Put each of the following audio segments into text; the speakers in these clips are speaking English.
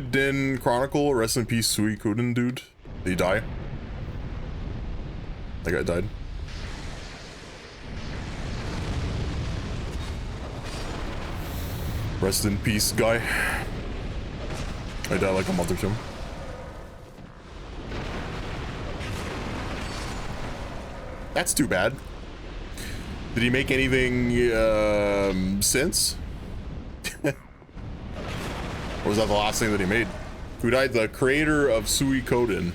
Suikoden Chronicle. Rest in peace, Suikoden dude. Did he die? That guy died. Rest in peace, guy. I died like a month or two. That's too bad. Did he make anything since? Or was that the last thing that he made? Who died? The creator of Suikoden.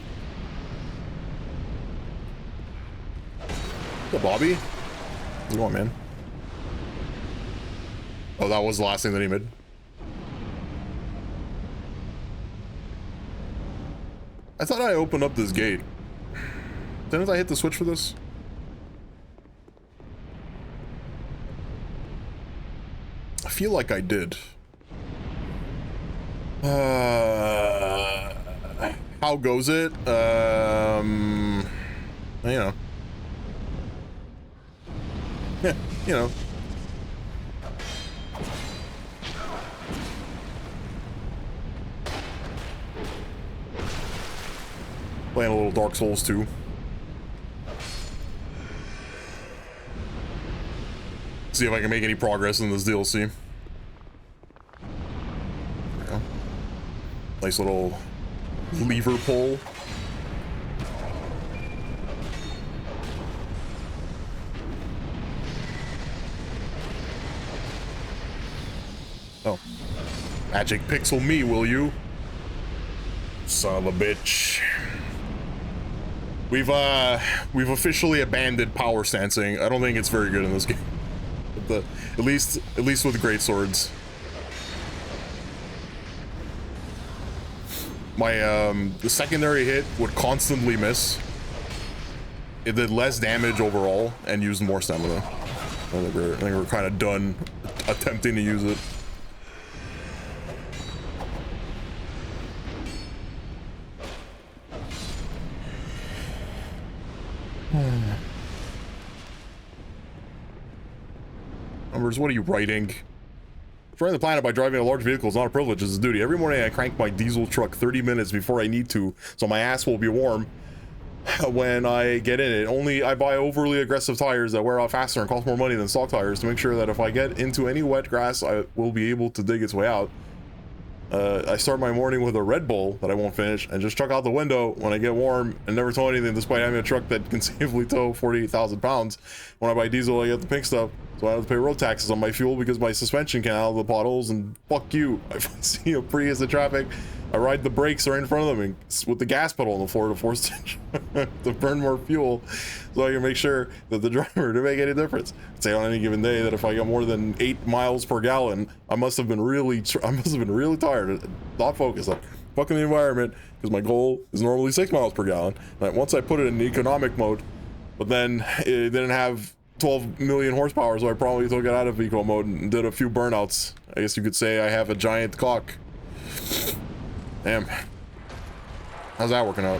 What's up, Bobby? How's it going, man? Oh, that was the last thing that he made. I thought I opened up this gate. Didn't I hit the switch for this? I feel like I did. How goes it? You know. Yeah, you know. Playing a little Dark Souls 2. See if I can make any progress in this DLC. Yeah. Nice little lever pull. Oh. Magic pixel me, will you? Son of a bitch. We've officially abandoned power stancing. I don't think it's very good in this game. But at least with great swords. My the secondary hit would constantly miss. It did less damage overall and used more stamina. I think we're kind of done attempting to use it. Numbers, what are you writing? Destroying the planet by driving a large vehicle is not a privilege, it's a duty. Every morning I crank my diesel truck 30 minutes before I need to, so my ass will be warm when I get in it. I buy overly aggressive tires that wear out faster and cost more money than stock tires to make sure that if I get into any wet grass, I will be able to dig its way out. I start my morning with a Red Bull that I won't finish and just chuck out the window when I get warm and never tow anything despite having a truck that can safely tow 48,000 pounds. When I buy diesel, I get the pink stuff, so I have to pay road taxes on my fuel because my suspension can't out of the potholes, and fuck you. If I see a Prius in traffic, I ride the brakes right in front of them and with the gas pedal on the floor to force to burn more fuel so I can make sure that the driver to make any difference. Say on any given day that if I got more than 8 miles per gallon, I must have been really tired, not focused on fucking the environment, because my goal is normally 6 miles per gallon. Like once I put it in economic mode, but then it didn't have 12 million horsepower, so I probably took it out of eco mode and did a few burnouts. I guess you could say I have a giant cock. Damn. How's that working out?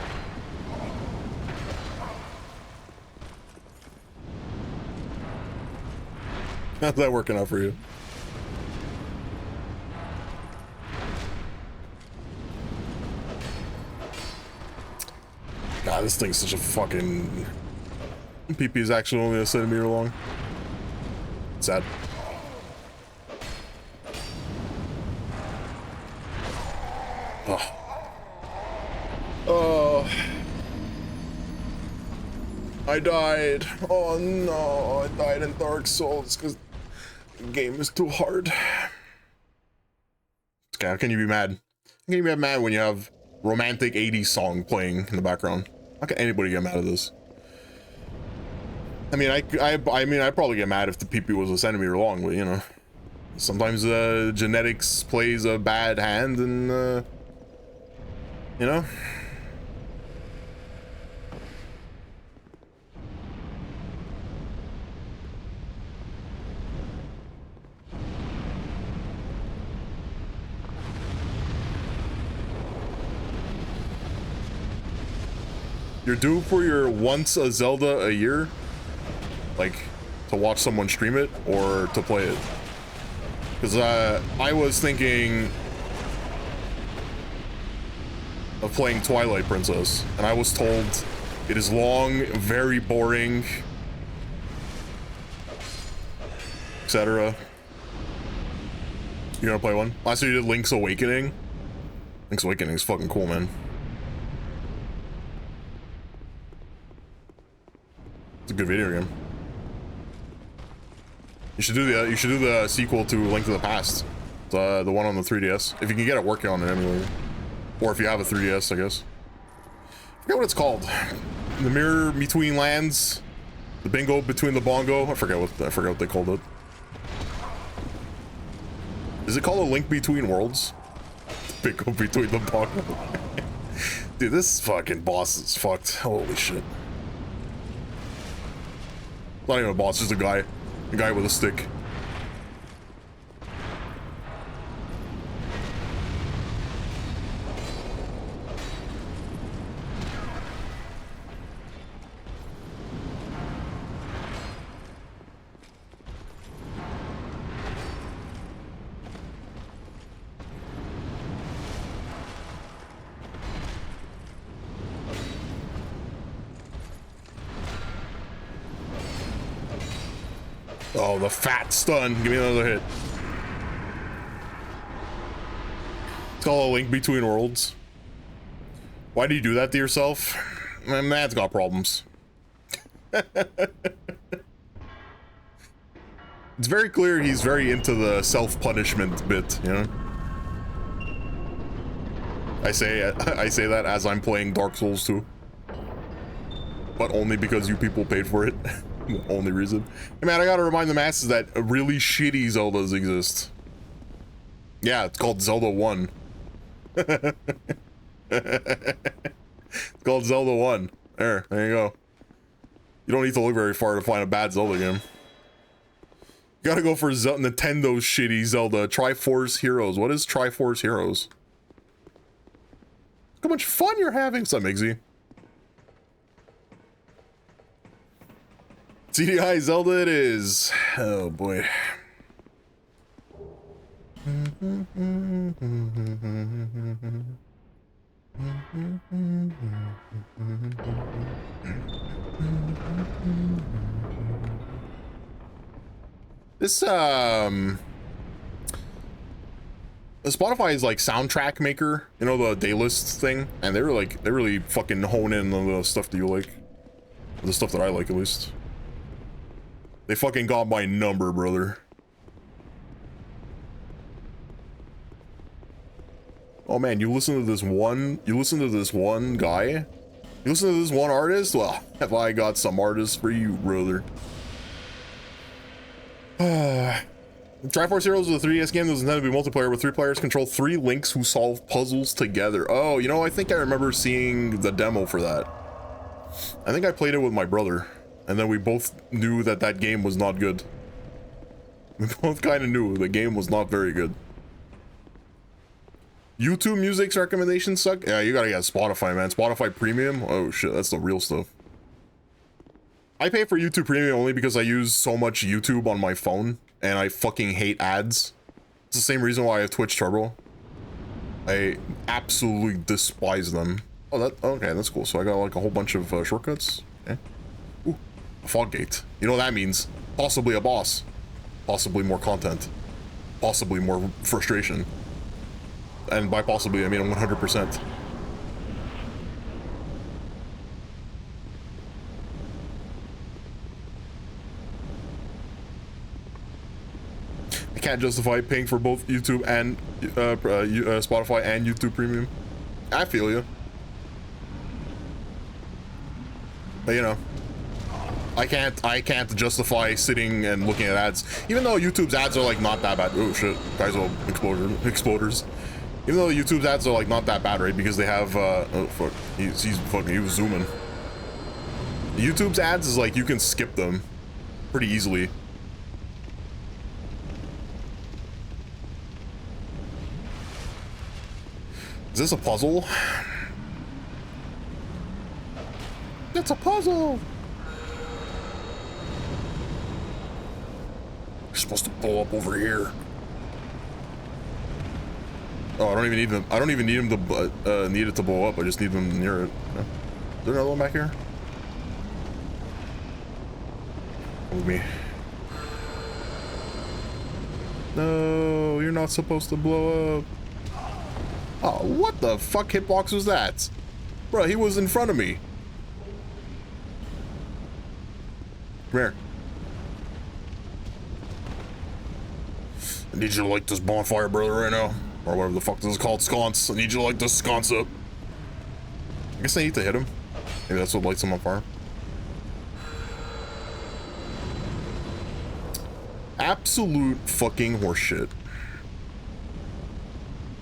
How's that working out for you? God, this thing's such a fucking... PP is actually only a centimeter long. Sad. Oh. Oh. I died. Oh no, I died in Dark Souls because the game is too hard. Okay, how can you be mad? How can you be mad when you have romantic 80s song playing in the background? How can anybody get mad at this? I mean, I mean, I'd probably get mad if the PP was a centimeter long, but you know, sometimes genetics plays a bad hand, and you know. You're due for your once a Zelda a year? Like, to watch someone stream it or to play it? Because I was thinking of playing Twilight Princess, and I was told it is long, very boring, etc. You gonna play one? Last year you did Link's Awakening. Link's Awakening is fucking cool, man. It's a good video game. You should do the sequel to Link to the Past, the one on the 3DS, if you can get it working on it anyway, or if you have a 3DS, I guess. I forget what it's called. The Mirror Between Lands, the Bingo Between the Bongo. I forget what they called it. Is it called A Link Between Worlds? The Bingo Between the Bongo. Dude, this fucking boss is fucked. Holy shit. Not even a boss, just a guy with a stick. Oh, the fat stun. Give me another hit. It's called A Link Between Worlds. Why do you do that to yourself? My man's got problems. It's very clear he's very into the self-punishment bit, you know? I say that as I'm playing Dark Souls 2. But only because you people paid for it. The only reason. Hey man, I gotta remind the masses that really shitty Zeldas exist. Yeah, it's called Zelda 1. It's called Zelda 1. There you go. You don't need to look very far to find a bad Zelda game. You gotta go for Nintendo's shitty Zelda. Triforce Heroes. What is Triforce Heroes? Look how much fun you're having. What's up, Migsy? CDI Zelda it is. Oh boy. This Spotify is like soundtrack maker, you know, the Daylist thing, and they really fucking hone in on the stuff that you like, the stuff that I like at least. They fucking got my number, brother. Oh man, you listen to this one guy? You listen to this one artist? Well, have I got some artists for you, brother. Triforce Heroes is a 3DS game that was intended to be multiplayer, where 3 players control 3 Links who solve puzzles together. Oh, you know, I think I remember seeing the demo for that. I think I played it with my brother. And then we both knew that that game was not good. We both kind of knew the game was not very good. YouTube Music's recommendations suck? Yeah, you gotta get Spotify, man. Spotify Premium? Oh shit, that's the real stuff. I pay for YouTube Premium only because I use so much YouTube on my phone, and I fucking hate ads. It's the same reason why I have Twitch Turbo. I absolutely despise them. Oh, okay, that's cool. So I got like a whole bunch of shortcuts. Okay. Ooh. A fog gate. You know what that means? Possibly a boss. Possibly more content. Possibly more frustration. And by possibly, I mean 100%. I can't justify paying for both YouTube and Spotify and YouTube Premium. I feel you. But you know. I can't justify sitting and looking at ads, even though YouTube's ads are like not that bad. Oh shit, guys will exploders. Even though YouTube's ads are like not that bad, right? Because they have oh fuck, he was zooming. YouTube's ads is like you can skip them pretty easily. Is this a puzzle? It's a puzzle. You're supposed to blow up over here. Oh, I don't even need them. I don't even need him to need it to blow up. I just need them near it. Yeah. Is there another one back here? With me. No, you're not supposed to blow up. Oh, what the fuck hitbox was that? Bro, he was in front of me. Come here. I need you to light this bonfire, brother, right now. Or whatever the fuck this is called, sconce. I need you to light this sconce up. I guess I need to hit him. Maybe that's what lights him on fire. Absolute fucking horseshit.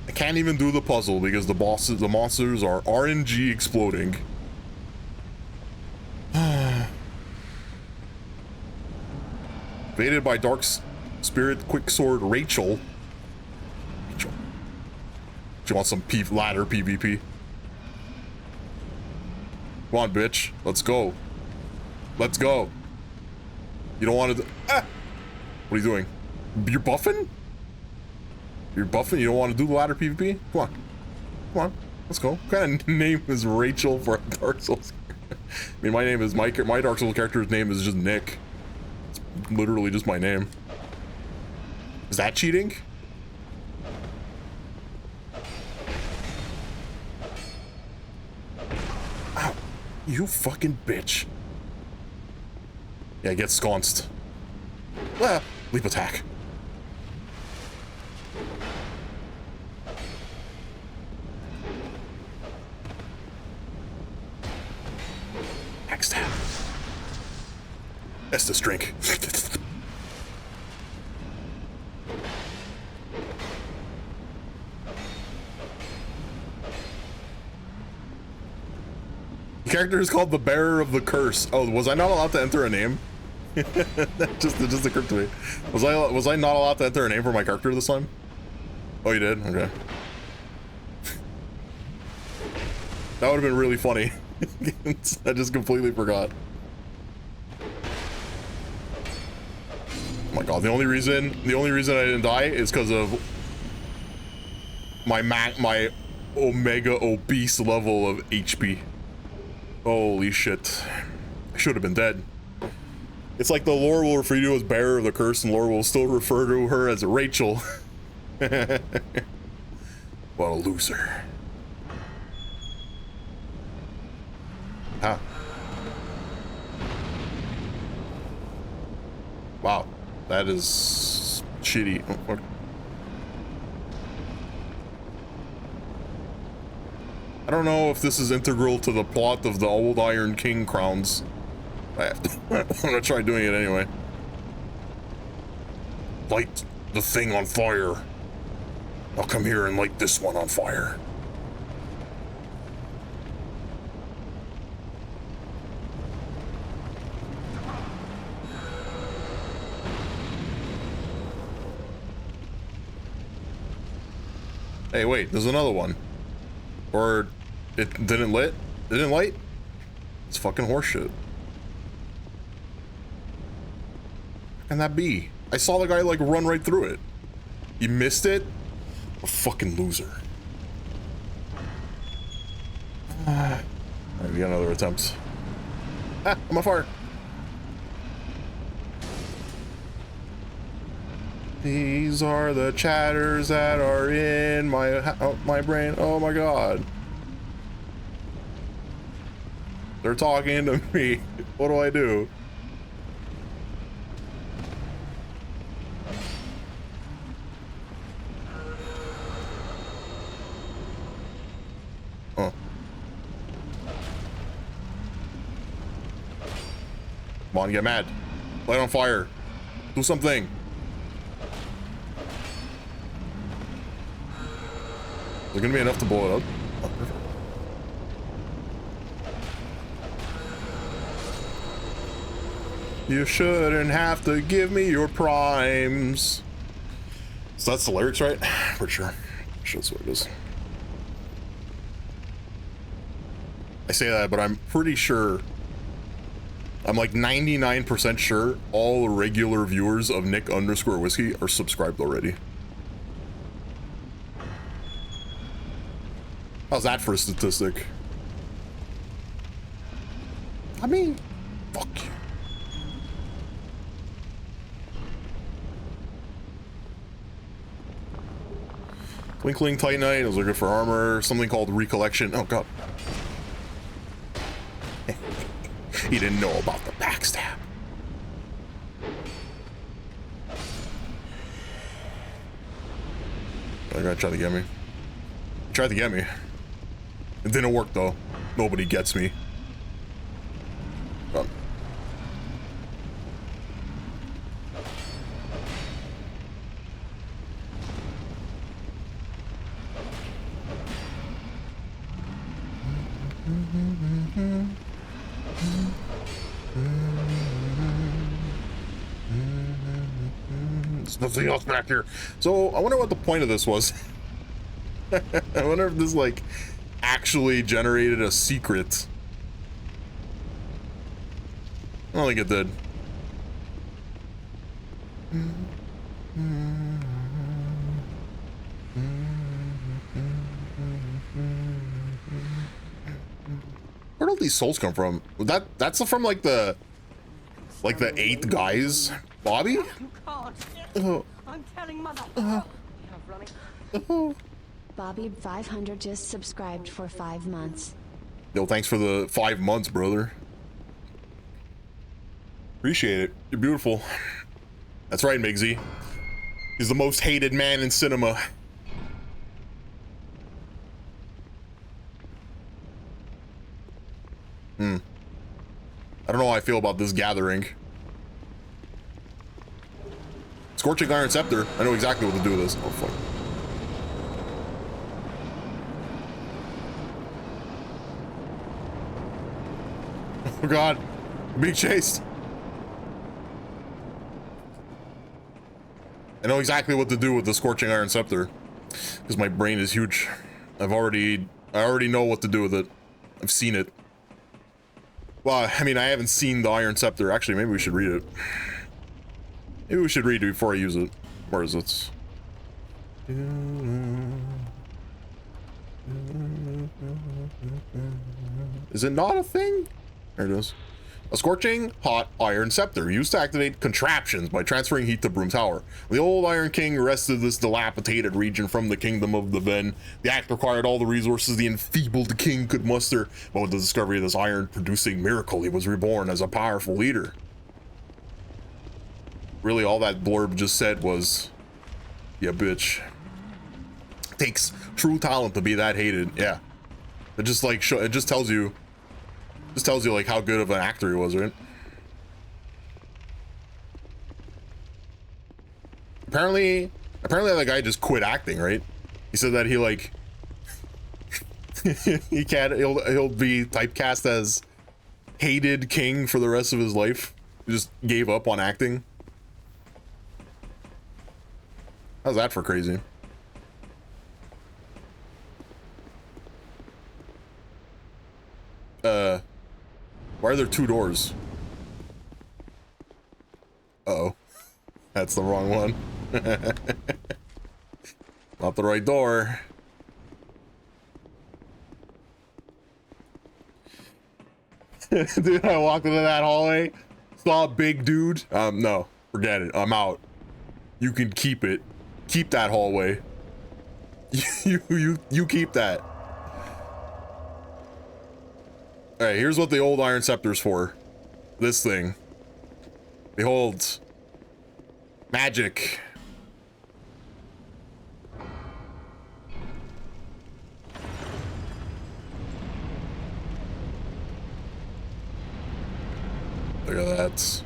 I can't even do the puzzle because the monsters are RNG exploding. Invaded by Dark Spirit Quicksword Rachel. She wants some ladder PvP. Come on, bitch. Let's go. Let's go. You don't want to... Ah! What are you doing? You're buffing? You're buffing? You don't want to do the ladder PvP? Come on. Come on. Let's go. What kind of name is Rachel for a Dark Souls? I mean, my name is... My Dark Souls character's name is just Nick. It's literally just my name. Is that cheating? Ow. You fucking bitch. Yeah, get sconced. Ah, leap attack. Axe stab. Estus drink. The character is called the Bearer of the Curse. Oh, was I not allowed to enter a name? just occurred to me. Was I not allowed to enter a name for my character this time? Oh, you did? Okay. That would have been really funny. I just completely forgot. Oh my god, the only reason I didn't die is because of my omega obese level of HP. Holy shit. I should have been dead. It's like the lore will refer to you as Bearer of the Curse, and lore will still refer to her as Rachel. What a loser. Huh. Wow. That is shitty. Oh, I don't know if this is integral to the plot of the Old Iron King crowns. I'm gonna try doing it anyway. Light the thing on fire. I'll come here and light this one on fire. Hey, wait, there's another one. Or it didn't lit? It didn't light? It's fucking horseshit. How can that be? I saw the guy like run right through it. You missed it? A fucking loser. Alright, we got another attempt. Ah, I'm on fire. These are the chatters that are in my brain. Oh my god. They're talking to me. What do I do? Oh. Come on, get mad. Light on fire. Do something. Is there gonna be enough to blow it up? Oh, perfect. You shouldn't have to give me your primes. So that's the lyrics, right? For sure. Sure that's what it is. I say that, but I'm pretty sure, I'm like 99% sure all regular viewers of Nick_Whiskey are subscribed already. How's that for a statistic? I mean, fuck you. Twinkling Titanite, I was looking for armor, something called Recollection. Oh god. He didn't know about the backstab. They're gonna try to get me. Tried to get me. It didn't work though. Nobody gets me. There's nothing else back here. So I wonder what the point of this was. I wonder if this like actually generated a secret. I don't think it did. Where do these souls come from? That's from like the 8 guys, Bobby? I'm telling Mother. Bobby 500 just subscribed for 5 months. Yo, thanks for the 5 months, brother. Appreciate it. You're beautiful. That's right, Migsy. He's the most hated man in cinema. I don't know how I feel about this gathering. Scorching Iron Scepter. I know exactly what to do with this. Oh, fuck. Oh, God. Being chased. I know exactly what to do with the Scorching Iron Scepter. Because my brain is huge. I already know what to do with it. I've seen it. Well, I mean, I haven't seen the Iron Scepter. Actually, maybe we should read it. Maybe we should read it before I use it. Where is it? Is it not a thing? There it is. A scorching hot iron scepter used to activate contraptions by transferring heat to Broom Tower. The old Iron King wrested this dilapidated region from the kingdom of the Ven. The act required all the resources the enfeebled king could muster, but with the discovery of this iron-producing miracle, he was reborn as a powerful leader. Really, all that blurb just said was, yeah, bitch. Takes true talent to be that hated. Yeah. It just like it just tells you like how good of an actor he was, right? Apparently that guy just quit acting, right? He said that he like he'll be typecast as hated king for the rest of his life. He just gave up on acting. How's that for crazy? Why are there 2 doors? Uh-oh. That's the wrong one. Not the right door. Dude, I walked into that hallway, saw a big dude. No, forget it. I'm out. You can keep it. Keep that hallway. You keep that. Alright, here's what the old Iron Scepter's for. This thing. Behold. Magic. Look at that.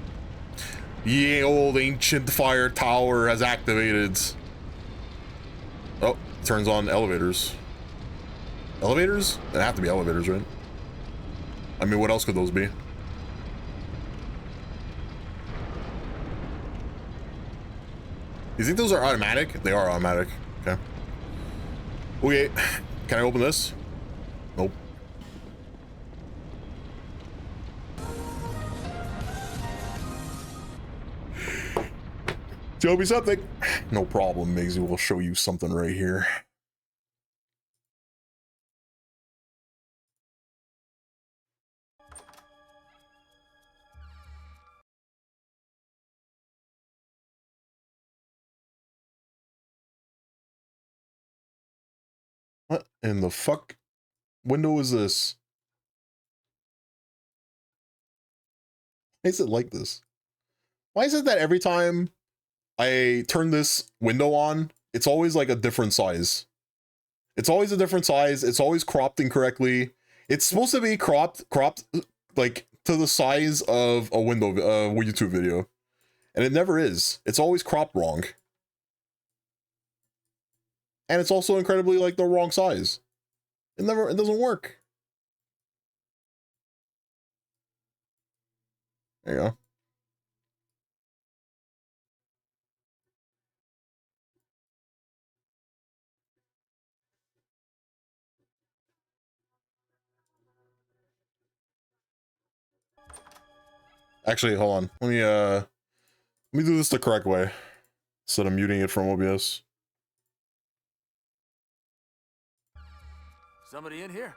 The old ancient fire tower has activated. Oh, turns on elevators. Elevators? They have to be elevators, right? I mean, what else could those be? You think those are automatic? They are automatic. Okay. Okay. Can I open this? Nope. Show me something. No problem, Migsy. We'll show you something right here. in the fuck window is this? Why is it like this? Why is it that every time I turn this window on, it's always like a different size? It's always a different size. It's always cropped incorrectly. It's supposed to be cropped like to the size of a window, YouTube video. And it never is. It's always cropped wrong. And it's also incredibly like the wrong size. It doesn't work. There you go. Actually, hold on. Let me do this the correct way instead of muting it from OBS. Somebody in here?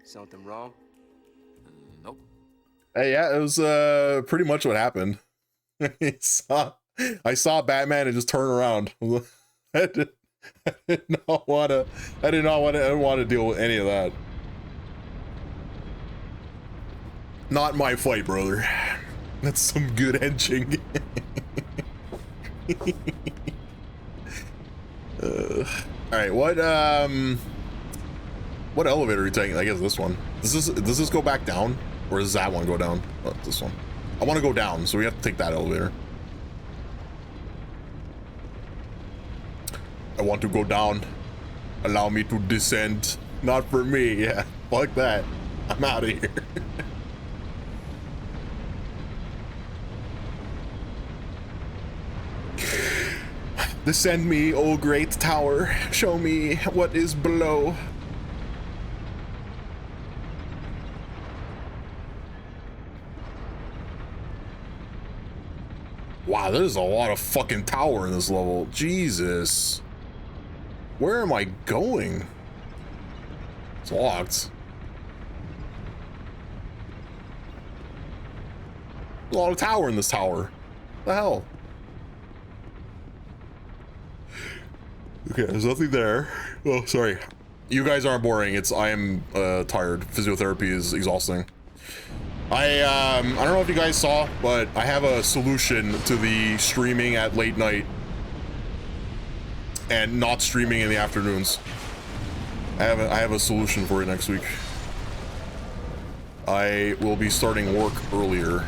Something wrong? Nope. Hey, yeah, it was pretty much what happened. I saw Batman and just turn around. I did not want to deal with any of that. Not my fight, brother. That's some good henching. All right, what elevator are you taking? I guess this one. Does this go back down, or does that one go down? Oh, this one. I want to go down, so we have to take that elevator. I want to go down. Allow me to descend. Not for me. Yeah, fuck that. I'm out of here. Descend me, O great tower. Show me what is below. Wow, there's a lot of fucking tower in this level. Jesus. Where am I going? It's locked. There's a lot of tower in this tower. What the hell? Okay, there's nothing there. Oh, sorry. You guys aren't boring. I am tired. Physiotherapy is exhausting. I don't know if you guys saw, but I have a solution to the streaming at late night and not streaming in the afternoons. I have a solution for it next week. I will be starting work earlier.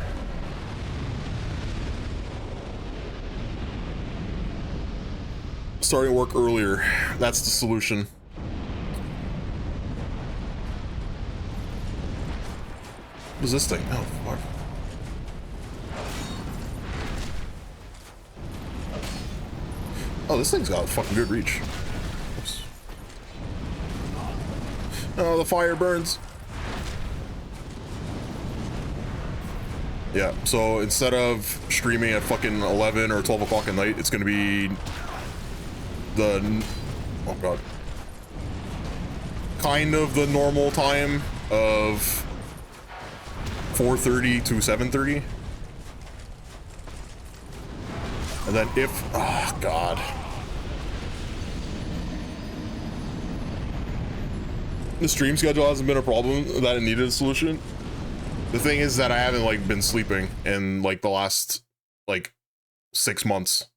Starting work earlier. That's the solution. What is this thing? Oh, fuck. Oh, this thing's got fucking good reach. Oops. Oh, the fire burns. Yeah, so instead of streaming at fucking 11 or 12 o'clock at night, it's gonna be oh god, kind of the normal time of 4:30 to 7:30, and then oh god, the stream schedule hasn't been a problem that it needed a solution. The thing is that I haven't like been sleeping in like the last like 6 months.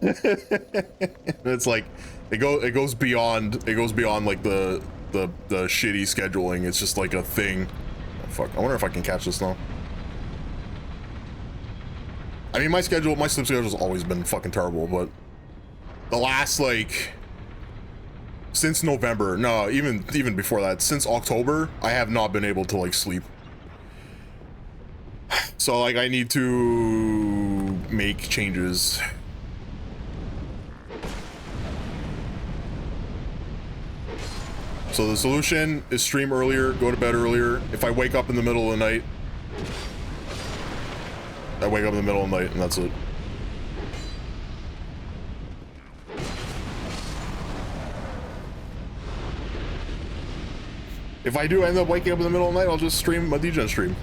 It's like it goes beyond like the shitty scheduling. It's just like a thing. Oh, fuck, I wonder if I can catch this now. I mean, my sleep schedule's always been fucking terrible, but the last like since November, no, even before that, since October, I have not been able to like sleep. So like I need to make changes. So the solution is stream earlier, go to bed earlier. If I wake up in the middle of the night, I wake up in the middle of the night and that's it. If I do end up waking up in the middle of the night, I'll just stream my DGen stream.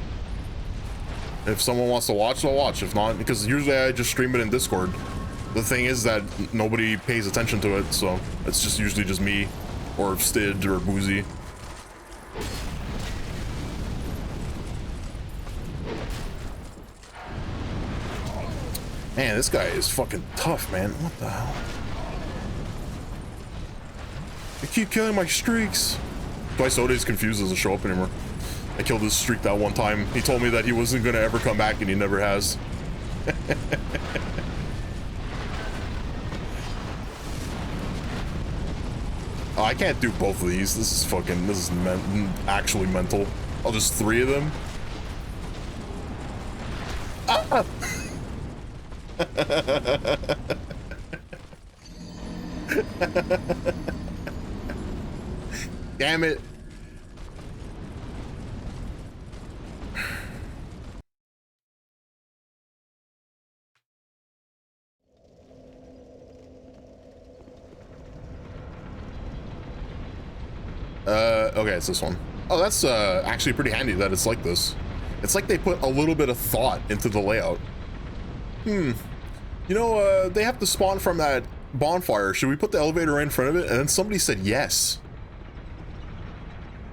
If someone wants to watch, they'll watch. If not, because usually I just stream it in Discord. The thing is that nobody pays attention to it, so it's just usually just me or Stid or Boozy. Man, this guy is fucking tough, man. What the hell? They keep killing my streaks. Twice confused doesn't show up anymore. I killed his streak that one time. He told me that he wasn't gonna ever come back, and he never has. Oh, I can't do both of these. This is fucking. This is actually mental. Oh, there's 3 of them. Ah! Damn it. Okay, it's this one. Oh, that's actually pretty handy that it's like this. It's like they put a little bit of thought into the layout. You know, they have to spawn from that bonfire. Should we put the elevator right in front of it? And then somebody said yes.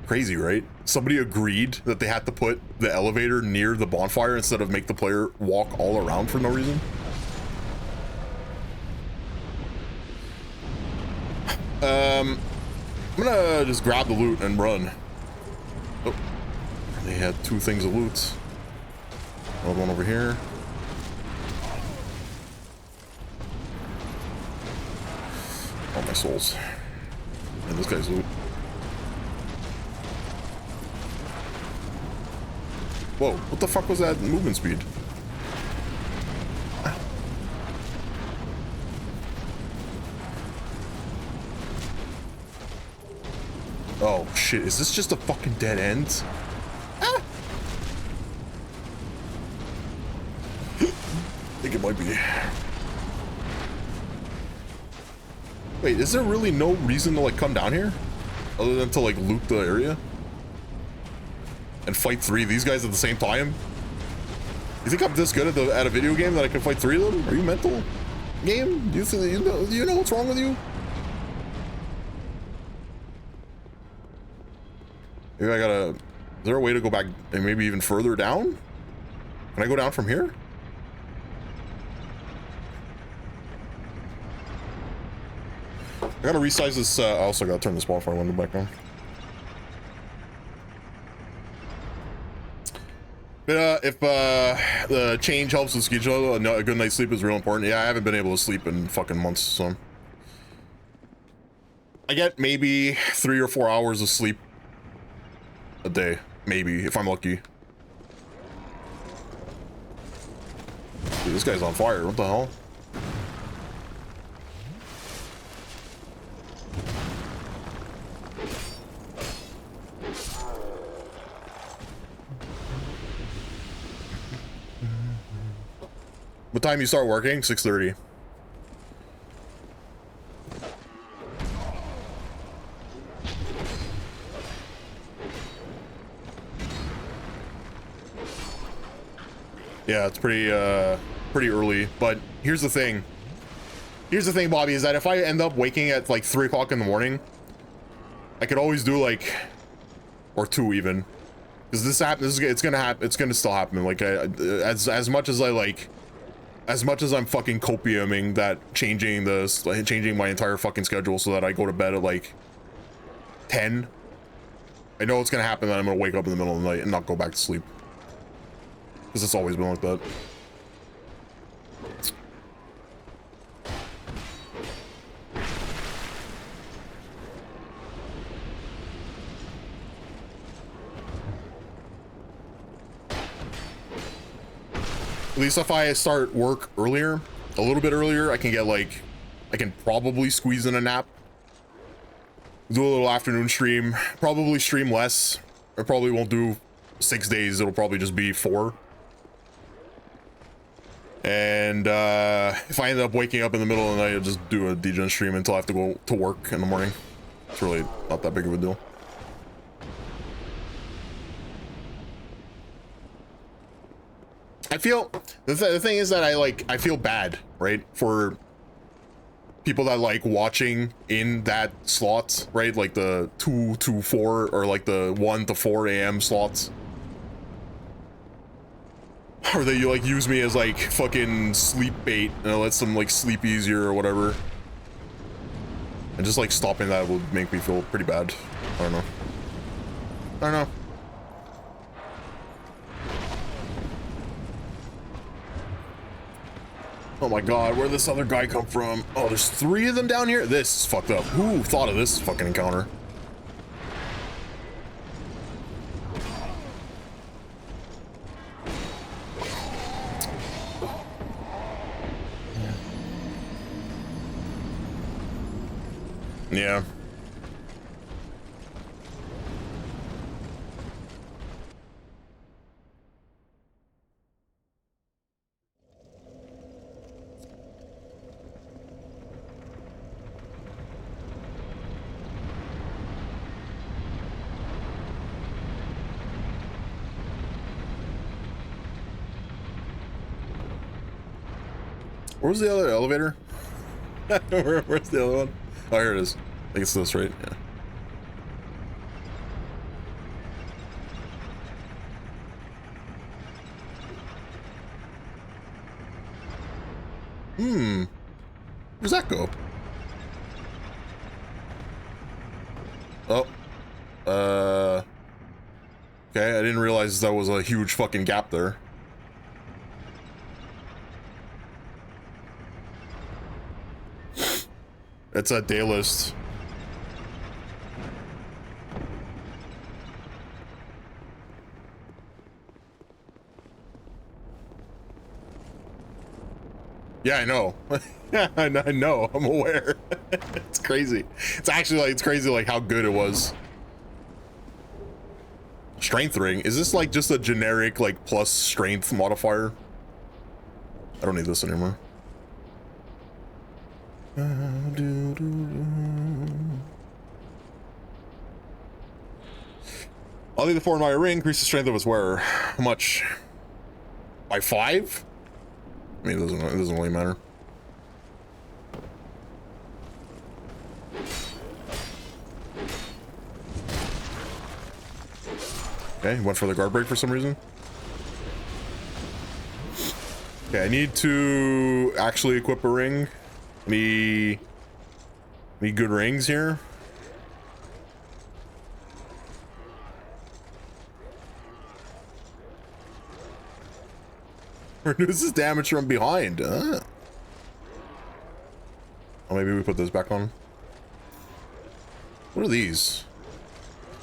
Crazy, right? Somebody agreed that they had to put the elevator near the bonfire instead of make the player walk all around for no reason. I'm gonna just grab the loot and run. Oh, they had 2 things of loot. Another one over here. All my souls. And this guy's loot. Whoa, what the fuck was that movement speed? Oh shit, is this just a fucking dead end? Ah! I think it might be. Wait, is there really no reason to like come down here? Other than to like loot the area? And fight 3 of these guys at the same time? You think I'm this good at a video game that I can fight 3 of them? Are you mental? Game? Do you know what's wrong with you? Maybe I gotta... Is there a way to go back and maybe even further down? Can I go down from here? I gotta resize this, I also gotta turn the bonfire window back on. But if the change helps with schedule, a good night's sleep is real important. Yeah, I haven't been able to sleep in fucking months, so... I get maybe 3 or 4 hours of sleep a day, maybe, if I'm lucky. Dude, this guy's on fire. What the hell? What time you start working? 6:30. Yeah, it's pretty early, but here's the thing. Here's the thing, Bobby, is that if I end up waking at like 3 o'clock in the morning, I could always do like, or 2 even, because this happens. It's gonna happen. It's gonna still happen. Like as much as I like, as much as I'm fucking copiuming that changing my entire fucking schedule so that I go to bed at like 10. I know it's gonna happen that I'm gonna wake up in the middle of the night and not go back to sleep. Because it's always been like that. At least if I start work earlier, a little bit earlier, I can get like, I can probably squeeze in a nap. Do a little afternoon stream, probably stream less. I probably won't do 6 days, it'll probably just be 4. And if I end up waking up in the middle of the night, I'll just do a DGen stream until I have to go to work in the morning. It's really not that big of a deal. I feel the thing is that I feel bad, right, for people that like watching in that slot, right, like the 2 to 4 or like the 1 to 4 a.m. slots, or that you like use me as like fucking sleep bait and it lets them like sleep easier or whatever, and just like stopping that would make me feel pretty bad. I don't know. Oh my god, where'd this other guy come from? Oh, there's 3 of them down here? This is fucked up. Who thought of this fucking encounter? Yeah. Where's the other elevator? Where's the other one? Oh, here it is. I think it's this, right? Yeah. Where's that go? Oh. Okay, I didn't realize that was a huge fucking gap there. It's a day list. Yeah, I know. I know. I'm aware. It's crazy. It's actually like, it's crazy like how good it was. Strength ring. Is this like just a generic like plus strength modifier? I don't need this anymore. I'll leave the 4 in my ring, increase the strength of its wearer. How much? By 5? I mean, it doesn't really matter. Okay, went for the guard break for some reason. Okay, I need to actually equip a ring. Need good rings here. Reduces damage from behind. Oh, maybe we put this back on. What are these?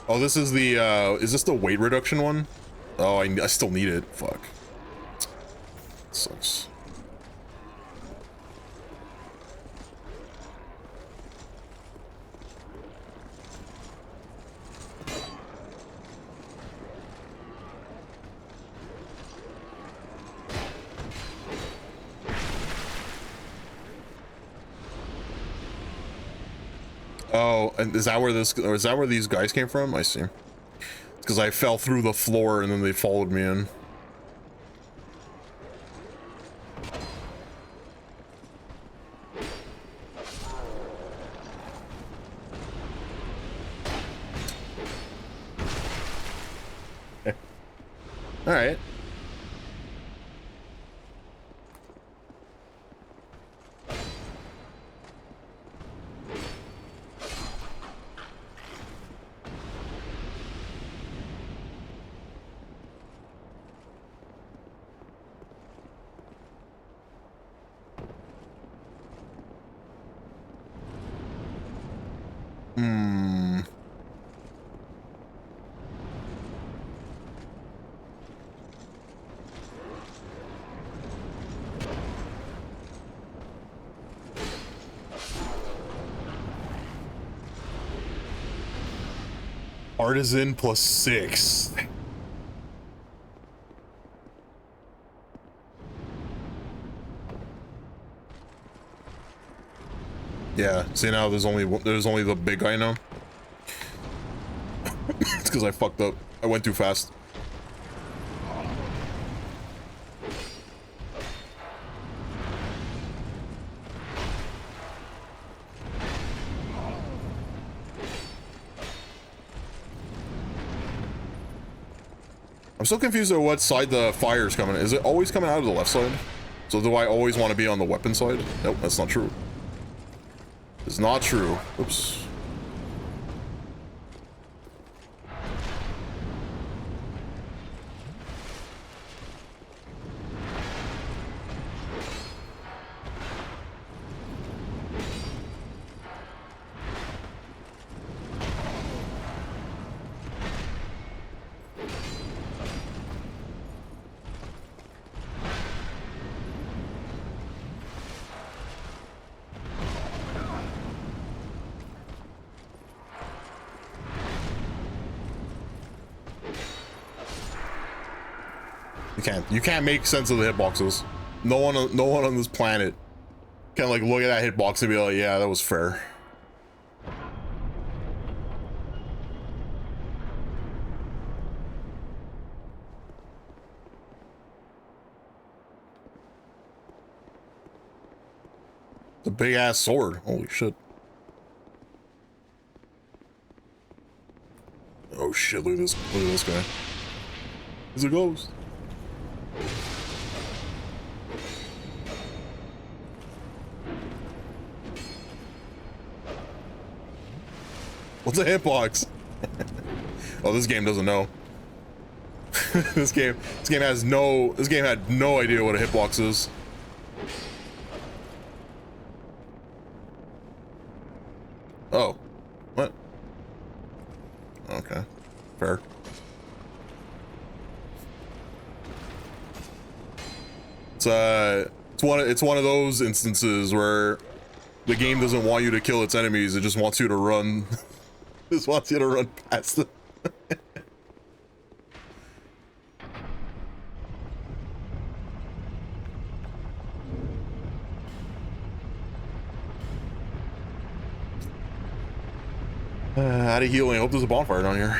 Oh, this is the, is this the weight reduction one? Oh, I still need it. Fuck. Sucks. Oh, and is that where this, or is that where these guys came from? I see. It's because I fell through the floor and then they followed me in. All right. Artisan plus 6. Yeah, see now there's only the big guy now. It's because I fucked up. I went too fast. I'm so confused at what side the fire is coming. Is it always coming out of the left side? So do I always want to be on the weapon side? Nope, that's not true. It's not true. Oops. You can't make sense of the hitboxes. No one on this planet can like look at that hitbox and be like, yeah, that was fair. The big ass sword. Holy shit. Oh shit, look at this guy. He's a ghost. What's a hitbox? Oh, this game doesn't know. This game had no idea what a hitbox is. Oh. What? Okay. Fair. It's one of those instances where the game doesn't want you to kill its enemies, it just wants you to run. Just wants you to run past them. Out of healing. I hope there's a bonfire down here.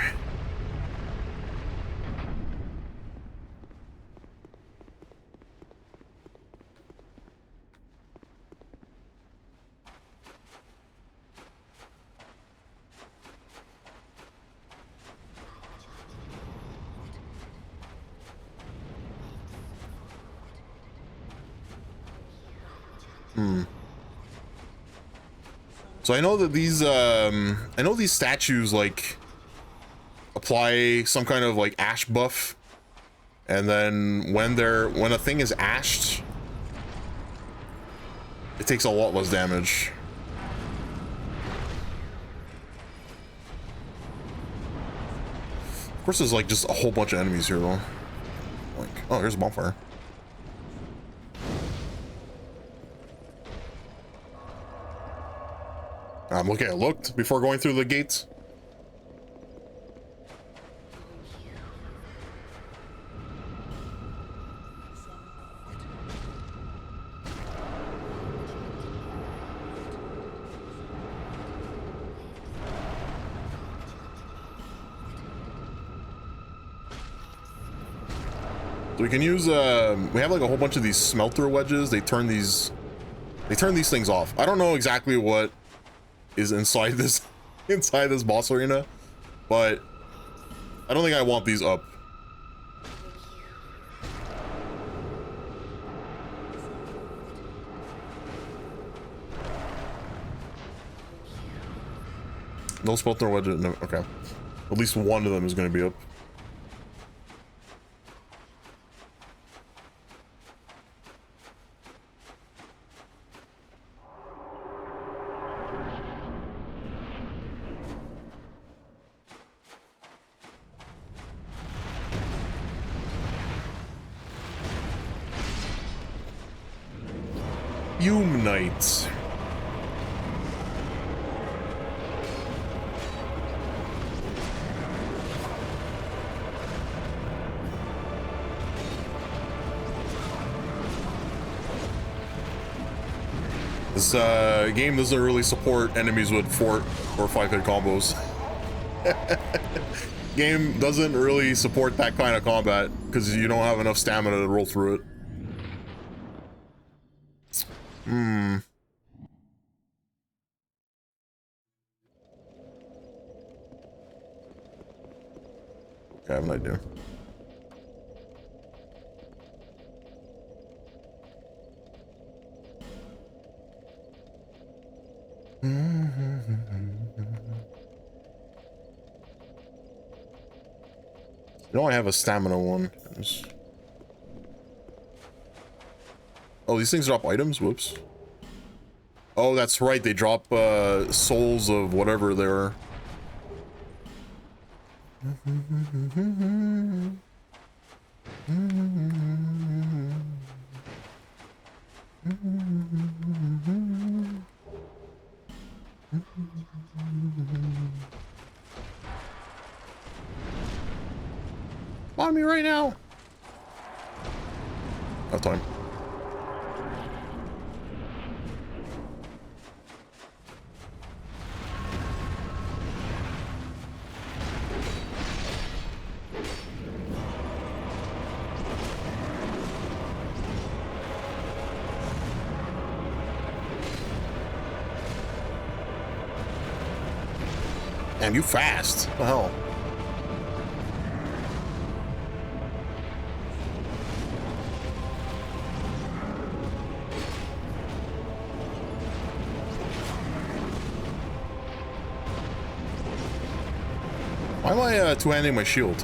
So I know that these statues like apply some kind of like ash buff, and then when a thing is ashed, it takes a lot less damage. Of course, there's like just a whole bunch of enemies here though. Like, oh, here's a bonfire. I'm looking. I looked before going through the gates. So we can use. We have like a whole bunch of these smelter wedges. They turn these things off. I don't know exactly what is inside this boss arena, but I don't think I want these up. No smelter wedge. No, okay, at least one of them is going to be up. Fume Knight. This game doesn't really support enemies with 4 or 5 hit combos. Game doesn't really support that kind of combat because you don't have enough stamina to roll through it. I have an idea. You know I have a stamina one. Oh, these things drop items? Whoops. Oh, that's right. They drop souls of whatever they are. On me right now. Have time. Damn, you fast. What the hell? Why am I two-handing my shield?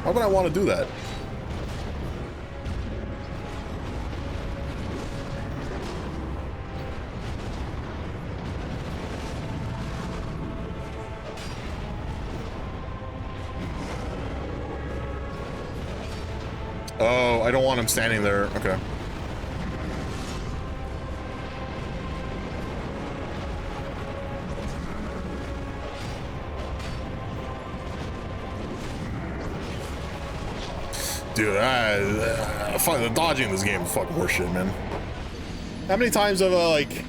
Why would I want to do that? Oh, I don't want him standing there. Okay. Dude, fuck, the dodging in this game is fucking horseshit, man. How many times have I, like,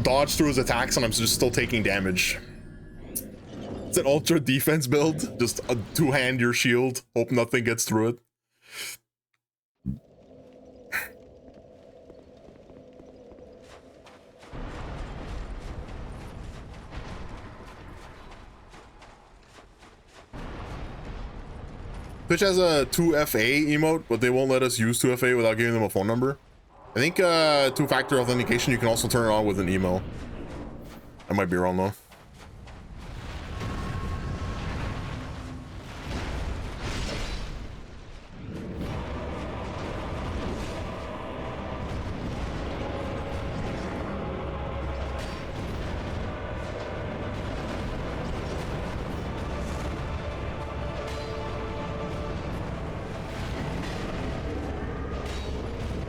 dodged through his attacks and I'm just still taking damage? It's an ultra defense build. Just two-hand your shield, hope nothing gets through it. Twitch has a 2FA emote, but they won't let us use 2FA without giving them a phone number. I think two-factor authentication, you can also turn it on with an email. I might be wrong though.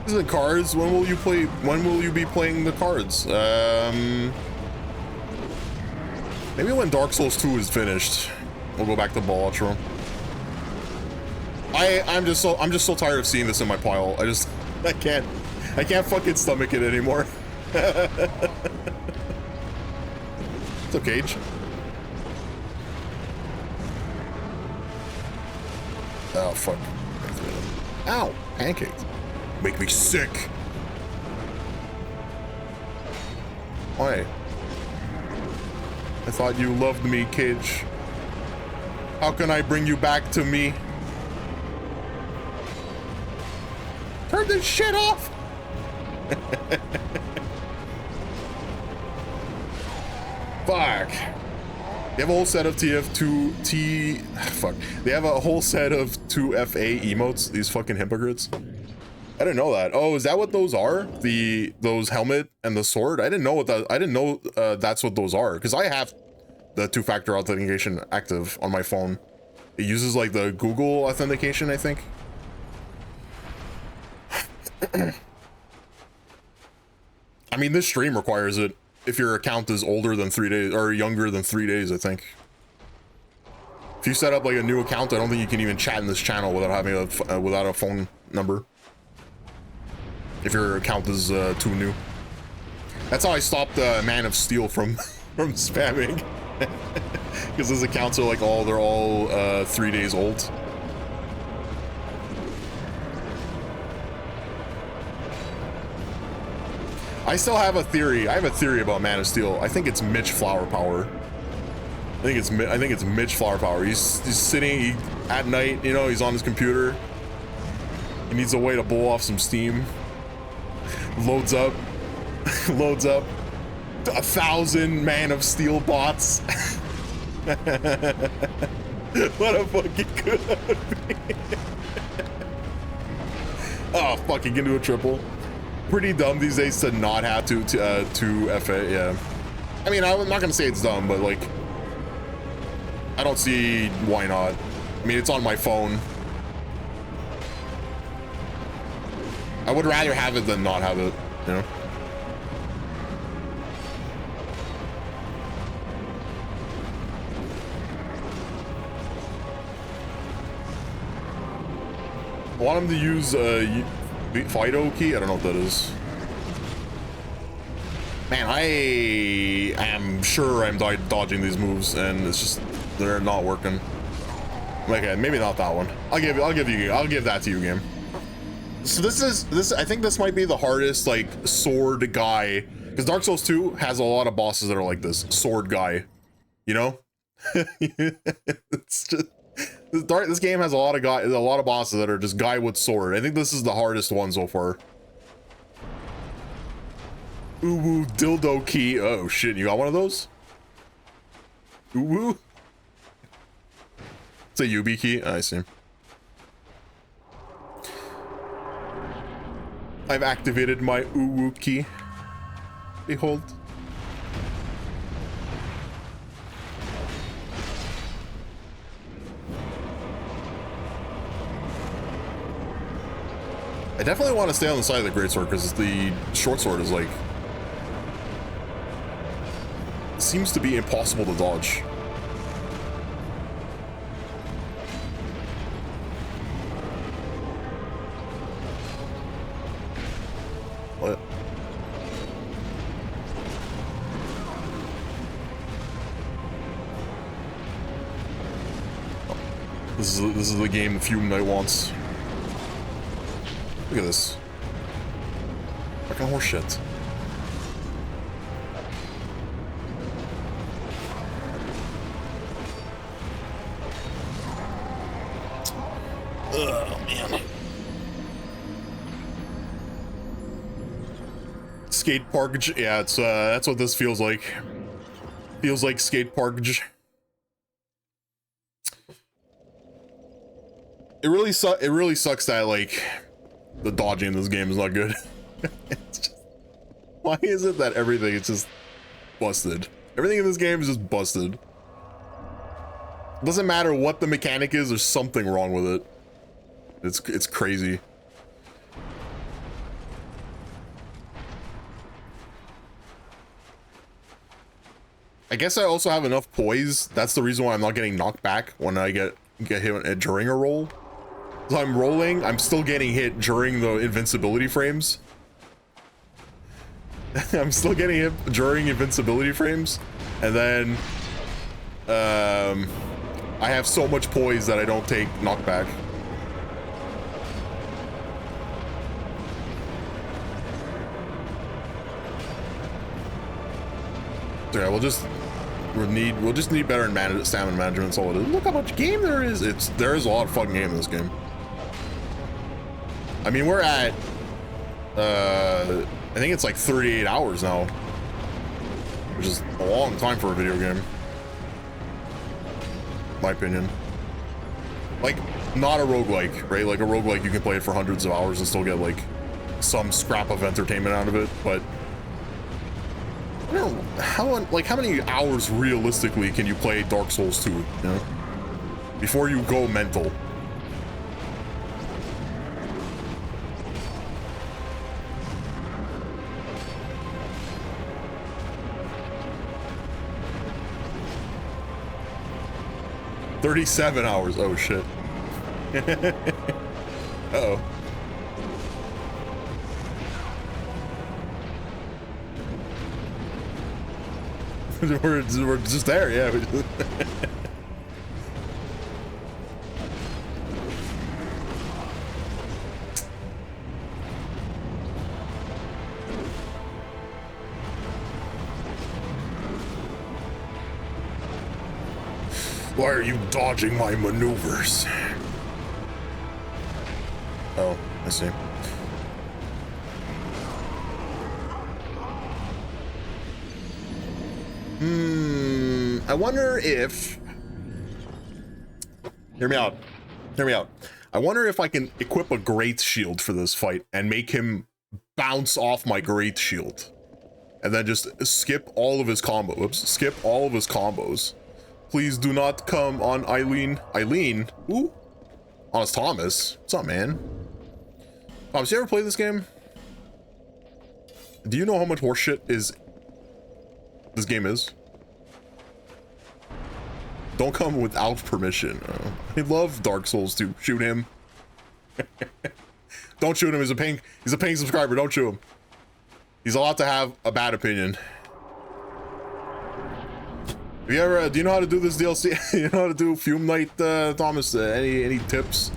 The cards, when will you be playing the cards? Maybe when Dark Souls 2 is finished, we'll go back to Balatro. I'm just so tired of seeing this in my pile. I can't fucking stomach it anymore. It's okay. Oh fuck. Ow, pancakes. Make me sick. Why? I thought you loved me, Cage. How can I bring you back to me? Turn this shit off! Fuck. They have a whole set of fuck. They have a whole set of 2FA emotes, these fucking hypocrites. I didn't know that. Oh, is that what those are? Those helmet and the sword? I didn't know what that. I didn't know that's what those are, because I have the two-factor authentication active on my phone. It uses like the Google authentication, I think. I mean, this stream requires it if your account is older than 3 days or younger than 3 days, I think. If you set up like a new account, I don't think you can even chat in this channel without having without a phone number. If your account is too new. That's how I stopped Man of Steel from spamming. Because his accounts are like they're all 3 days old. I still have a theory. I have a theory about Man of Steel. I think it's Mitch Flower Power. I think it's Mitch Flower Power. He's sitting at night, you know, he's on his computer. He needs a way to blow off some steam. Loads up 1,000 Man of Steel bots. What a fucking good. Oh, fucking can do a triple. Pretty dumb these days to not have to FA, yeah. I mean, I'm not gonna say it's dumb, but like, I don't see why not. I mean, it's on my phone. I would rather have it than not have it, you know? I want him to use Fido key. I don't know what that is. Man, I am sure I'm dodging these moves, and it's just they're not working. Okay, maybe not that one. I'll give that to you, game. So this I think this might be the hardest like sword guy, because Dark Souls 2 has a lot of bosses that are like this sword guy, you know. It's just. This game has a lot of bosses that are just guy with sword. I think this is the hardest one so far. Ooh, dildo key. Oh shit, you got one of those? Ooh. It's a UB key. I see. I've activated my ooh key. Behold. I definitely want to stay on the side of the greatsword because the short sword is like seems to be impossible to dodge. What? Oh, this is the game Fume Knight wants. Look at this. Fucking horse shit. Oh man. Skate park. Yeah, it's that's what this feels like. Feels like skate park. It really sucks that like the dodging in this game is not good. It's just, why is it that everything is just busted? Everything in this game is just busted. Doesn't matter what the mechanic is, there's something wrong with it. It's crazy. I guess I also have enough poise. That's the reason why I'm not getting knocked back when I get hit during a roll. So I'm rolling, I'm still getting hit during the invincibility frames. I'm still getting hit during invincibility frames, and then I have so much poise that I don't take knockback. Yeah, we'll just need better stamina management. That's all it is. Look how much game there is. There is a lot of fucking game in this game. I mean, we're at I think it's like 38 hours now, which is a long time for a video game, in my opinion. Like, not a roguelike, right? Like a roguelike, you can play it for hundreds of hours and still get like some scrap of entertainment out of it, but I don't know how many hours realistically can you play Dark Souls 2, you know, before you go mental? $37 hours. Oh shit. Uh-oh. we're just there, yeah. Why are you dodging my maneuvers? Oh, I see. I wonder if... Hear me out. Hear me out. I wonder if I can equip a Great Shield for this fight and make him bounce off my Great Shield. And then just skip all of his combos. Oops, skip all of his combos. Please do not come on Eileen. Eileen? Ooh. Honest Thomas. What's up, man? Thomas, you ever play this game? Do you know how much horseshit this game is? Don't come without permission. I love Dark Souls too. Shoot him. Don't shoot him. He's a paying subscriber. Don't shoot him. He's allowed to have a bad opinion. Have you ever? Do you know how to do this DLC? You know how to do Fume Night, Thomas? Any tips?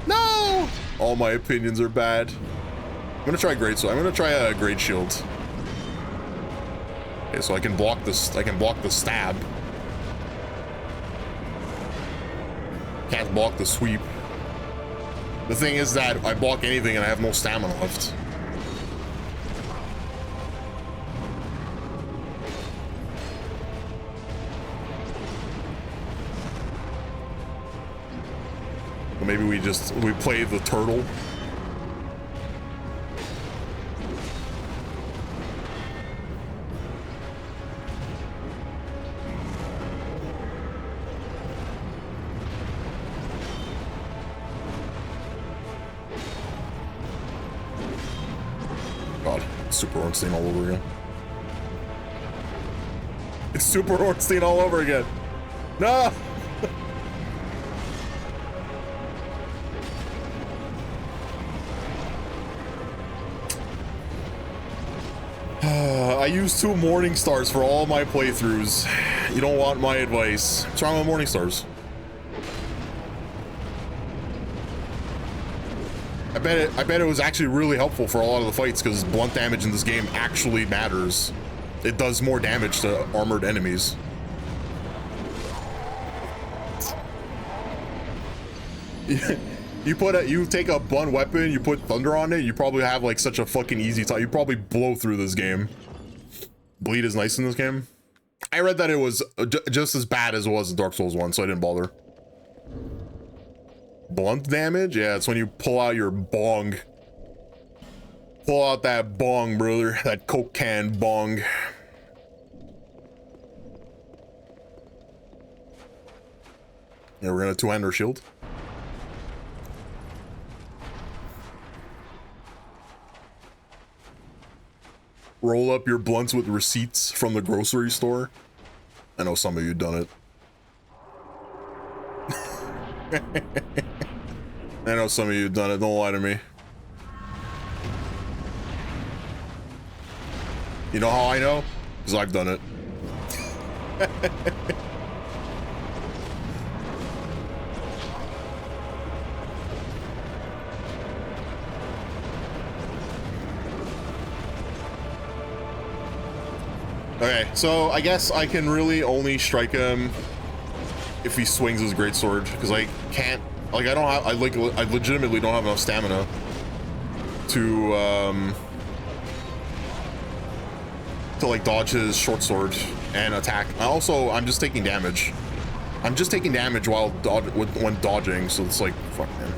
No. All my opinions are bad. I'm gonna try Great Sword. I'm gonna try a Great Shield. Okay, so I can block this. I can block the stab. Can't block the sweep. The thing is that I block anything and I have no stamina left. Maybe we play the turtle. God, Super Ornstein all over again. It's Super Ornstein all over again. No! I use 2 Morning Stars for all my playthroughs. You don't want my advice. What's wrong with Morning Stars? I bet it was actually really helpful for a lot of the fights because blunt damage in this game actually matters. It does more damage to armored enemies. You take a blunt weapon, you put thunder on it, you probably have like such a fucking easy time. You probably blow through this game. Bleed is nice in this game. I read that it was just as bad as it was in Dark Souls 1, so I didn't bother. Blunt damage? Yeah, it's when you pull out your bong. Pull out that bong, brother. That Coke can bong. Yeah, we're gonna two-hand our shield. Roll up your blunts with receipts from the grocery store. I know some of you done it. I know some of you done it. Don't lie to me. You know how I know? Because I've done it. Okay, so I guess I can really only strike him if he swings his greatsword, because I can't, like, I legitimately don't have enough stamina to like dodge his short sword and attack. I'm just taking damage. I'm just taking damage while when dodging, so it's like, fuck, man.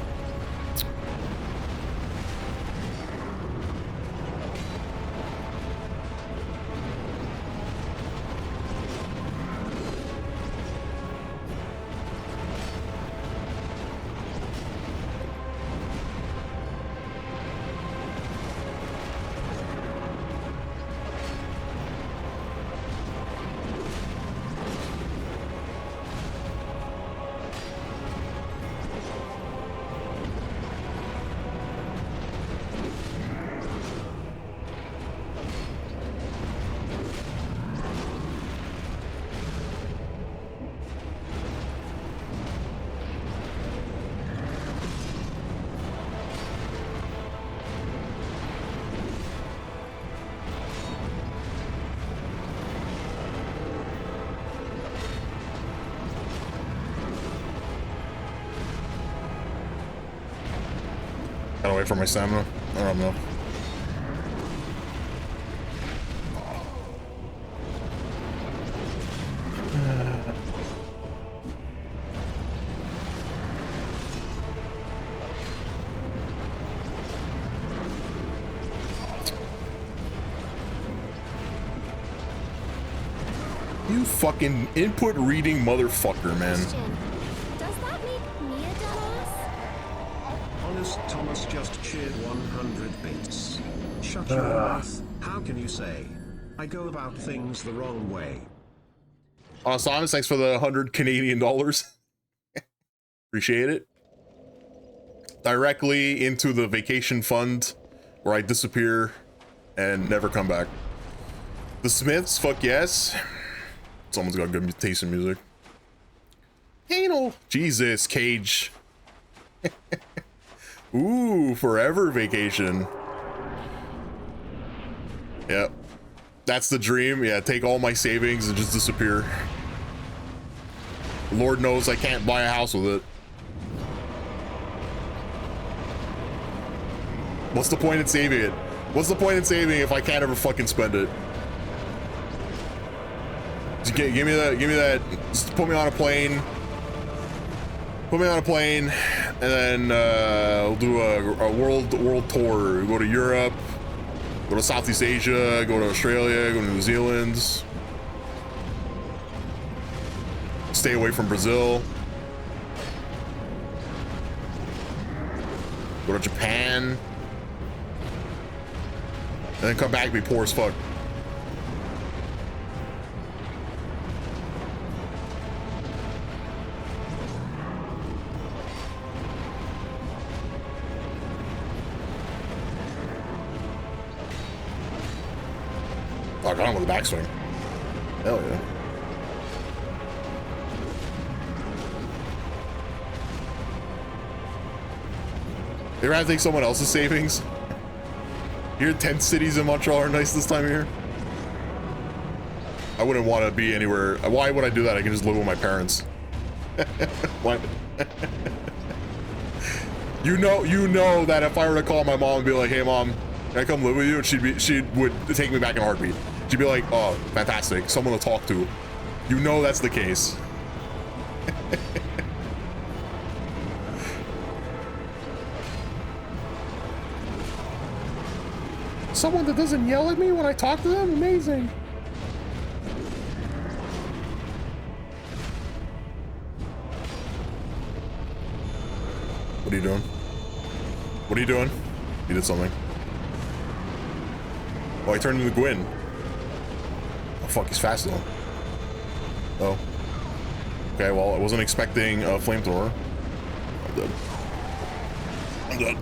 Gotta wait for my stamina. I don't know. You fucking input reading motherfucker, man. Question. Does that make me a dumbass? Honest Thomas just cheered 100 bits. Shut your mouth. How can you say? I go about things the wrong way. Thomas, thanks for the 100 Canadian dollars. Appreciate it. Directly into the vacation fund where I disappear and never come back. The Smiths, fuck yes. Someone's got good taste in music. Anal. Jesus, Cage. Ooh, forever vacation. Yep. That's the dream. Yeah, take all my savings and just disappear. Lord knows I can't buy a house with it. What's the point in saving it? What's the point in saving if I can't ever fucking spend it? Just give me that, just put me on a plane. Put me on a plane, and then we'll do a world tour. Go to Europe, go to Southeast Asia, go to Australia, go to New Zealand. Stay away from Brazil. Go to Japan. And then come back and be poor as fuck. Oh, got him with the backswing. Hell yeah. They rather take someone else's savings. Your tent cities in Montreal are nice this time of year. I wouldn't want to be anywhere. Why would I do that? I can just live with my parents. What? You know that if I were to call my mom and be like, "Hey mom, can I come live with you?" and she would take me back in a heartbeat. She'd be like, "Oh, fantastic, someone to talk to." You know that's the case. Someone that doesn't yell at me when I talk to them? Amazing. What are you doing? What are you doing? You did something. Oh, I turned into Gwyn. Oh, fuck, he's fast though. Oh. Okay, well, I wasn't expecting a flamethrower. I'm dead. I'm dead.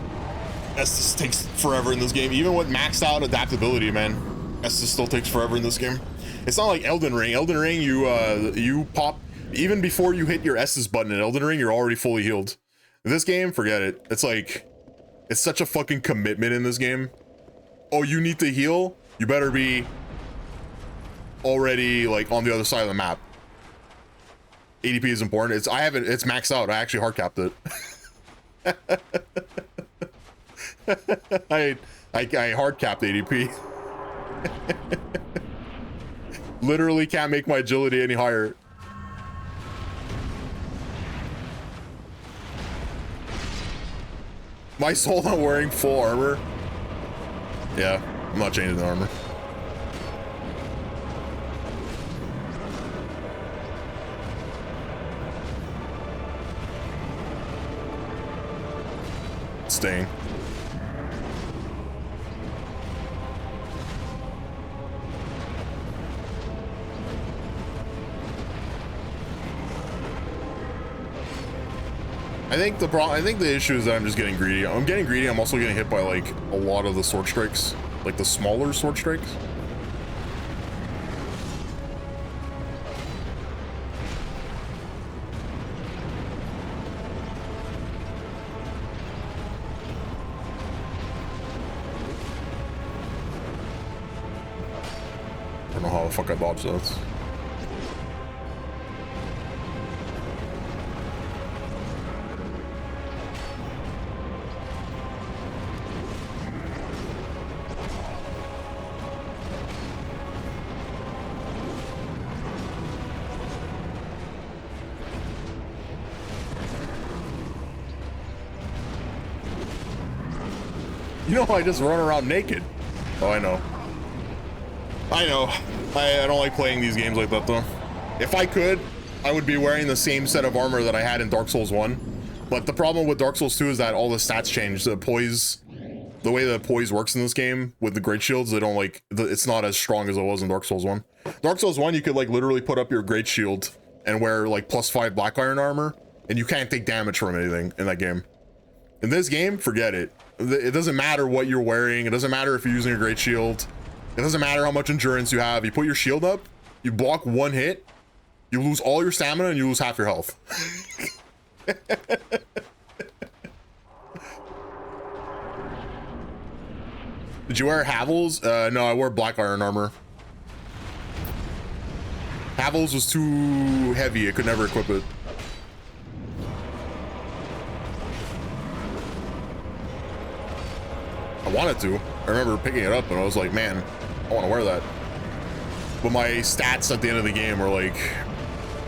Estus takes forever in this game. Even with maxed out adaptability, man, Estus still takes forever in this game. It's not like Elden Ring. Elden Ring, you pop even before you hit your Estus button in Elden Ring, you're already fully healed. In this game, forget it. It's like, it's such a fucking commitment in this game. Oh, you need to heal? You better be already like on the other side of the map. ADP is important. It's maxed out. I actually hard capped it. I hard capped ADP. Literally can't make my agility any higher. My soul not wearing full armor. Yeah, I'm not changing the armor. Staying. I think the issue is that I'm just getting greedy. I'm getting greedy. I'm also getting hit by like a lot of the sword strikes, like the smaller sword strikes. I don't know how the fuck I dodged that. You know, I just run around naked. Oh, I know. I know. I don't like playing these games like that, though. If I could, I would be wearing the same set of armor that I had in Dark Souls 1. But the problem with Dark Souls 2 is that all the stats change. The poise, the way the poise works in this game with the great shields, they don't like, it's not as strong as it was in Dark Souls 1. Dark Souls 1, you could like literally put up your great shield and wear like +5 black iron armor, and you can't take damage from anything in that game. In this game, forget it. It doesn't matter what you're wearing. It doesn't matter if you're using a great shield. It doesn't matter how much endurance you have. You put your shield up, you block one hit, you lose all your stamina and you lose half your health. Did you wear Havel's? No, I wore black iron armor. Havel's was too heavy. I could never equip it. I wanted to. I remember picking it up and I was like, man, I want to wear that. But my stats at the end of the game were like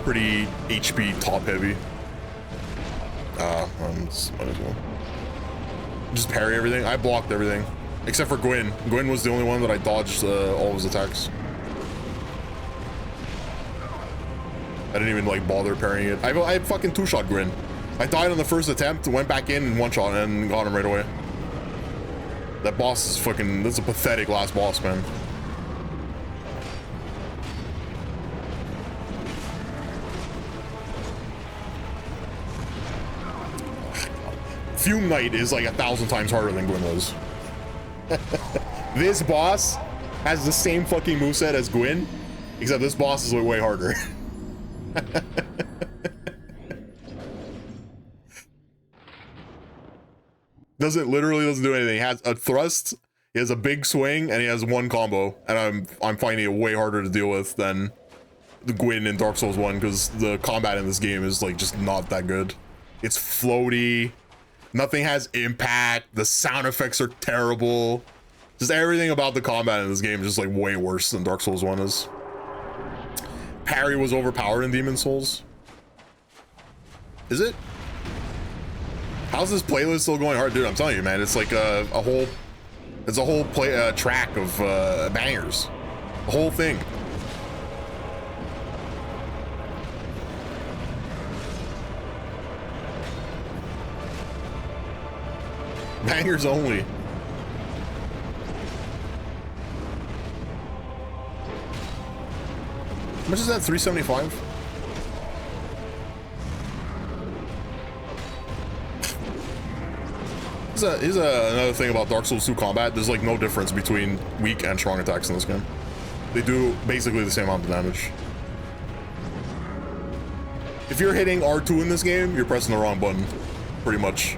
pretty HP top heavy. Might as well. Just parry everything. I blocked everything except for Gwyn. Gwyn was the only one that I dodged all of his attacks. I didn't even like bother parrying it. I fucking two-shot Gwyn. I died on the first attempt, went back in and one-shot and got him right away. That boss is fucking, that's a pathetic last boss, man. Fume Knight is like 1,000 times harder than Gwyn was. This boss has the same fucking moveset as Gwyn, except this boss is way harder. Literally doesn't do anything. He has a thrust, he has a big swing, and he has one combo, and I'm finding it way harder to deal with than the Gwyn in Dark Souls 1 because the combat in this game is like just not that good. It's floaty, nothing has impact, the sound effects are terrible. Just everything about the combat in this game is just like way worse than Dark Souls 1 is. Parry was overpowered in Demon Souls. Is it? How's this playlist still going hard? Dude, I'm telling you, man, it's like a whole track of bangers. The whole thing. Bangers only. How much is that? 375? Here's another thing about Dark Souls 2 combat. There's like no difference between weak and strong attacks in this game. They do basically the same amount of damage. If you're hitting R2 in this game, you're pressing the wrong button, pretty much.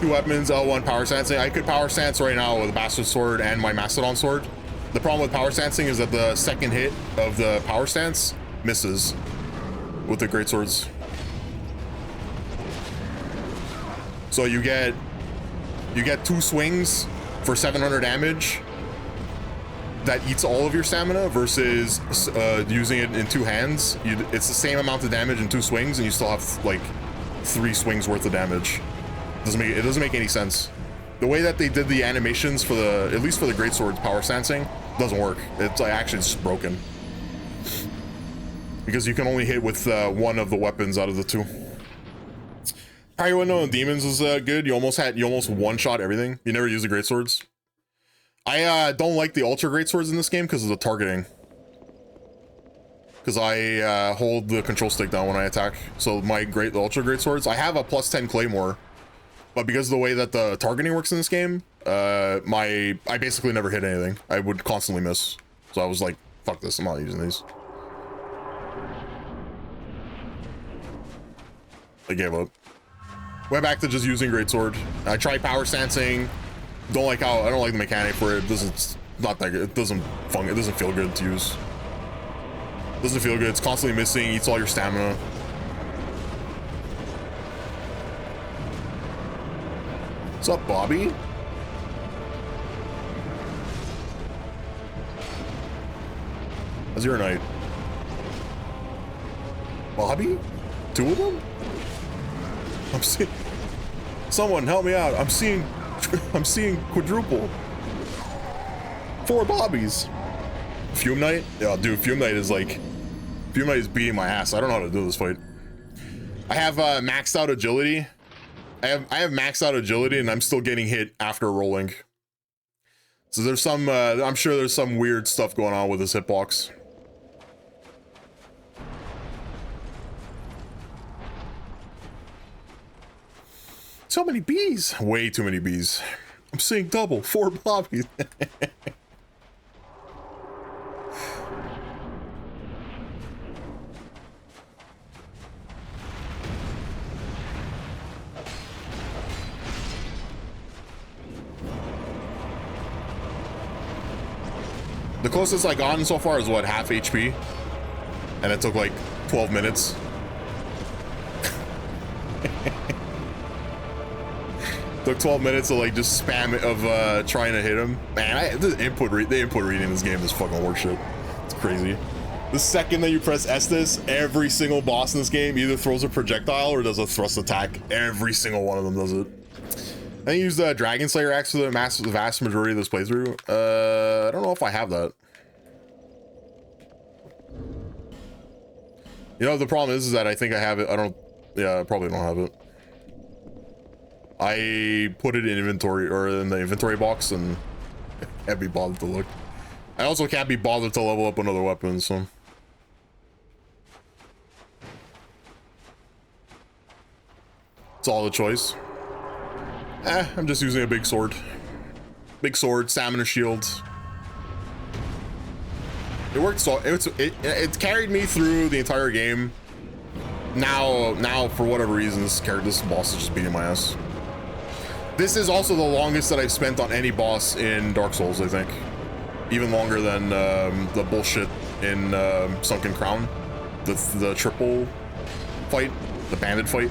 Weapons, L1 power stancing. I could power stance right now with a bastard sword and my mastodon sword. The problem with power stancing is that the second hit of the power stance misses with the great swords. So you get 2 swings for 700 damage that eats all of your stamina versus using it in 2 hands. It's the same amount of damage in 2 swings and you still have like 3 swings worth of damage. It doesn't make any sense. The way that they did the animations for at least for the greatsword's power stancing doesn't work. It's like actually just broken because you can only hit with one of the weapons out of the 2. Parry window on demons is good. You almost one-shot everything. You never use the greatswords. I don't like the ultra greatswords in this game because of the targeting. Because I hold the control stick down when I attack. So the ultra greatswords, I have a +10 claymore. But because of the way that the targeting works in this game, I basically never hit anything. I would constantly miss. So I was like, fuck this, I'm not using these. I gave up. Went back to just using greatsword. I tried power stancing. I don't like the mechanic for it. It's not that good. It doesn't feel good to use. Doesn't feel good. It's constantly missing, eats all your stamina. What's up, Bobby? How's your night? Bobby? 2 of them? I'm seeing... Someone help me out. I'm seeing quadruple. 4 Bobbies. Fume Knight? Yeah, dude, Fume Knight is like... Fume Knight is beating my ass. I don't know how to do this fight. I have maxed out agility. I have maxed out agility and I'm still getting hit after rolling. So there's some, I'm sure there's some weird stuff going on with this hitbox. So many bees. Way too many bees. I'm seeing double. 4 Bobbies. The closest I gotten so far is what, half HP? And it took like 12 minutes. Took 12 minutes to like just spam it of trying to hit him. Man, the input reading in this game is fucking horseshit. It's crazy. The second that you press Estus, every single boss in this game either throws a projectile or does a thrust attack. Every single one of them does it. I use the Dragon Slayer axe for the vast majority of this playthrough. I don't know if I have that. You know, the problem is that I think I have it. Yeah, I probably don't have it. I put it in inventory or in the inventory box and can't be bothered to look. I also can't be bothered to level up another weapon, so. It's all the choice. I'm just using a big sword. Big sword, stamina shield. It worked so it carried me through the entire game. Now for whatever reason, this boss is just beating my ass. This is also the longest that I've spent on any boss in Dark Souls, I think. Even longer than the bullshit in Sunken Crown, the triple fight, the bandit fight.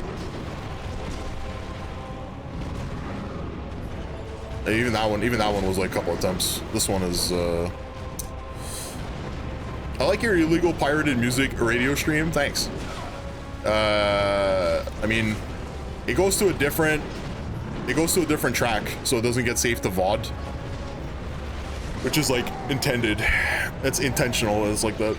Even that one was like a couple attempts. This one is I like your illegal pirated music radio stream. Thanks. I mean, it goes to a different track, so it doesn't get saved to VOD, which is like intended. It's intentional. It's like that.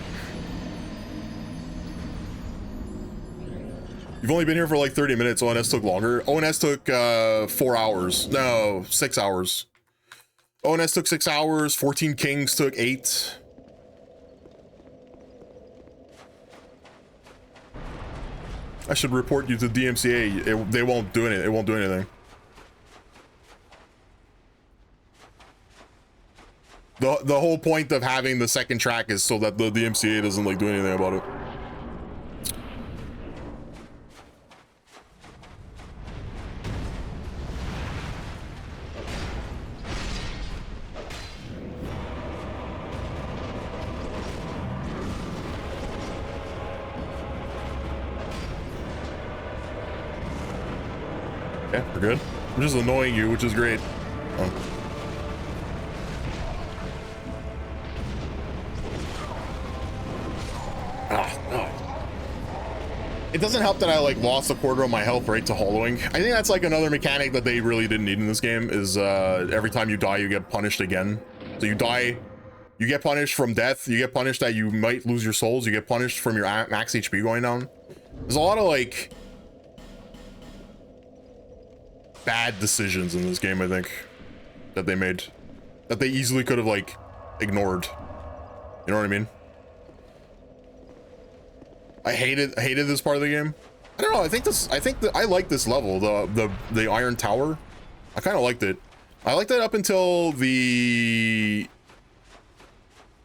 You've only been here for like 30 minutes. ONS took longer. ONS took 4 hours. No, 6 hours. ONS took 6 hours. 14 Kings took 8. I should report you to DMCA. They won't do anything. It won't do anything. The whole point of having the second track is so that the DMCA doesn't like do anything about it. Okay, we're good. I'm just annoying you, which is great. Oh. It doesn't help that I like lost a quarter of my health right to hollowing. I think that's like another mechanic that they really didn't need in this game is every time you die you get punished again. So you die, you get punished from death, you get punished that you might lose your souls, you get punished from your max HP going down. There's a lot of like bad decisions in this game, I think, that they made, that they easily could have like ignored. You know what I mean? I hated this part of the game. I don't know. I think that I like this level, the Iron Tower. I kind of liked it. I liked it up until the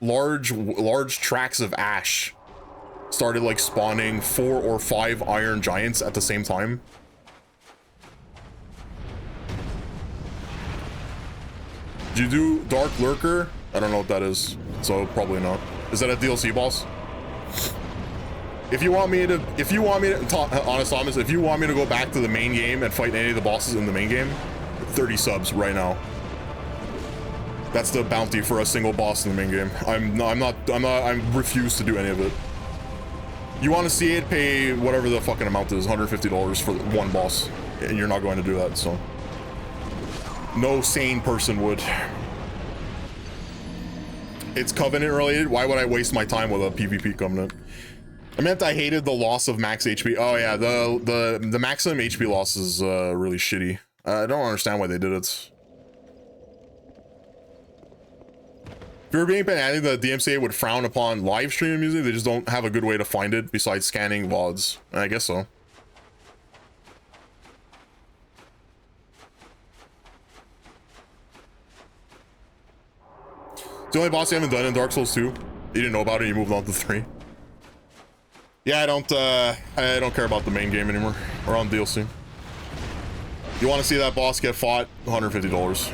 large tracks of ash started like spawning 4 or 5 iron giants at the same time. Did you do Dark Lurker? I don't know what that is, so probably not. Is that a DLC boss? If you want me to, honest Thomas, if you want me to go back to the main game and fight any of the bosses in the main game, 30 subs right now. That's the bounty for a single boss in the main game. I refuse to do any of it. You want to see it, pay whatever the fucking amount is, $150 for one boss. And you're not going to do that, so. No sane person would. It's Covenant related. Why would I waste my time with a PvP Covenant? I meant I hated the loss of max HP. Oh yeah, the maximum HP loss is really shitty. I don't understand why they did it. If you were being pedantic, the DMCA would frown upon live streaming music. They just don't have a good way to find it besides scanning VODs. I guess so. It's the only boss you haven't done in Dark Souls 2. You didn't know about it, you moved on to 3. Yeah, I don't care about the main game anymore. We're on DLC. You want to see that boss get fought? $150.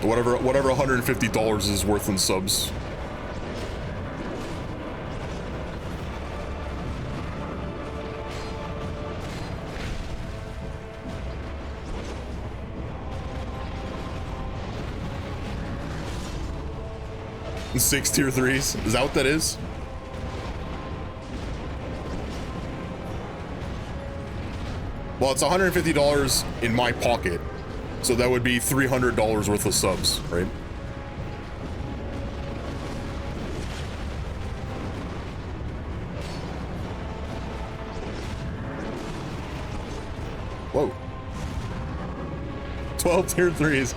Whatever $150 is worth in subs. And 6 tier 3s. Is that what that is? Well, it's $150 in my pocket. So that would be $300 worth of subs, right? Whoa. 12 tier 3s.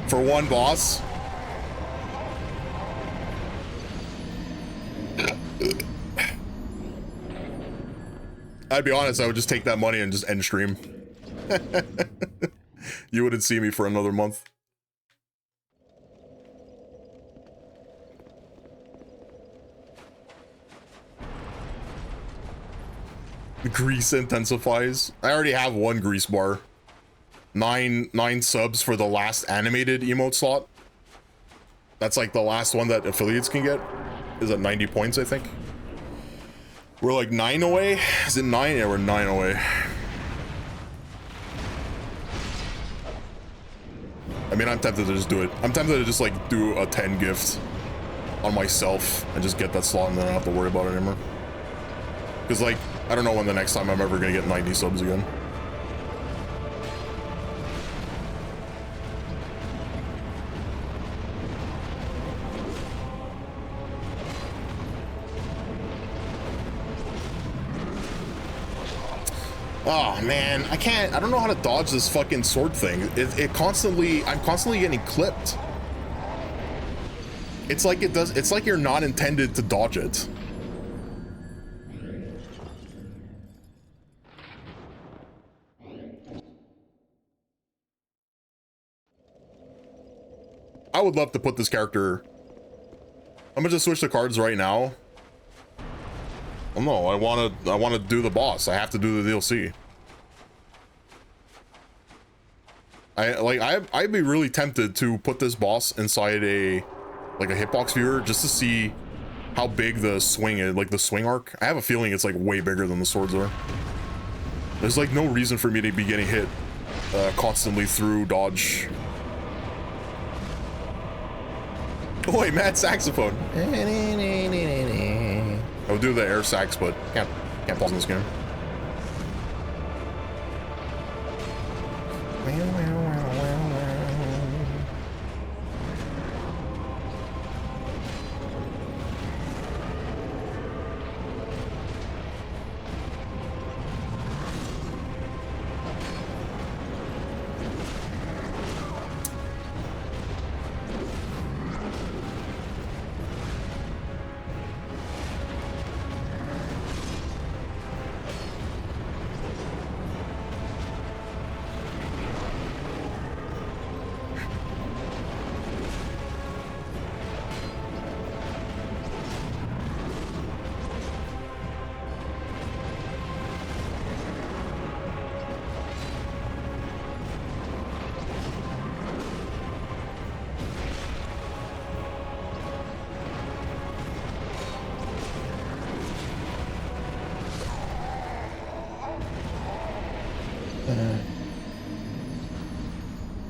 For one boss? I'd be honest, I would just take that money and just end stream. You wouldn't see me for another month. The grease intensifies. I already have one grease bar. Nine subs for the last animated emote slot. That's like the last one that affiliates can get. Is at 90 points, I think. We're like 9 away. Is it 9? Yeah, we're 9 away. I mean, I'm tempted to just do it. I'm tempted to just like do a 10 gift on myself and just get that slot and then I don't have to worry about it anymore. Because like, I don't know when the next time I'm ever gonna get 90 subs again. Oh man, I don't know how to dodge this fucking sword thing. I'm constantly getting clipped. It's like you're not intended to dodge it. I would love to put this character. I'm gonna just switch the cards right now. Oh no, I wanna do the boss. I have to do the DLC. I'd be really tempted to put this boss inside a hitbox viewer just to see how big the swing is, like the swing arc. I have a feeling it's like way bigger than the swords are. There's like no reason for me to be getting hit constantly through dodge. Oh wait, mad saxophone. I would do the air sax, but can't pause in this game.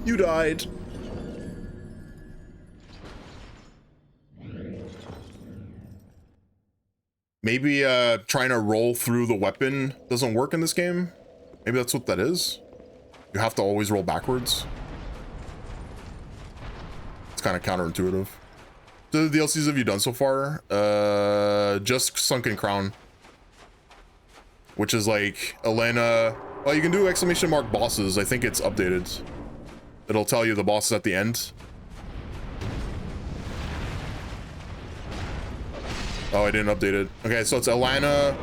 You died. Maybe trying to roll through the weapon doesn't work in this game. Maybe that's what that is. You have to always roll backwards. It's kind of counterintuitive. The DLCs have you done so far? Just Sunken Crown, which is like Elena. Well, you can do exclamation mark bosses. I think it's updated. It'll tell you the bosses at the end. Oh, I didn't update it. Okay, so it's Alana,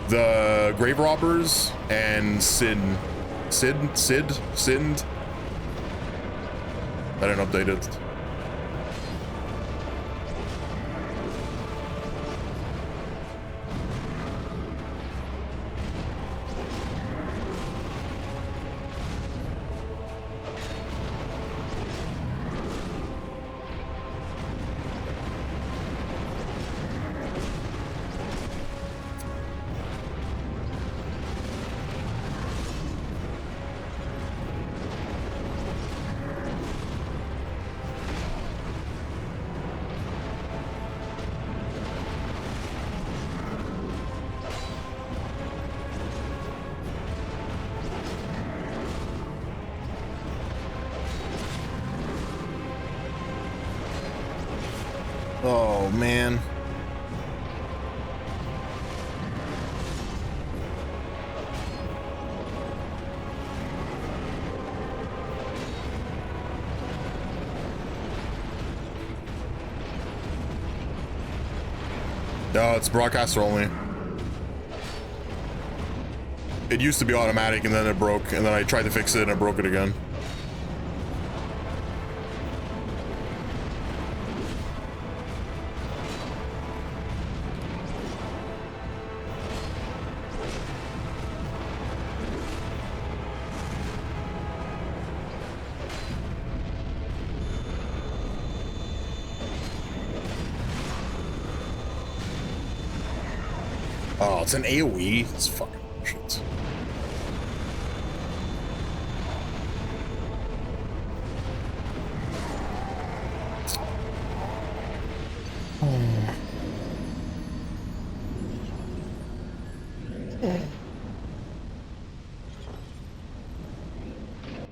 the Grave Robbers, and Sind. I didn't update it. Oh, man. No, it's broadcaster only. It used to be automatic and then it broke, and then I tried to fix it and it broke it again. Oh, it's an AoE? It's fucking shit.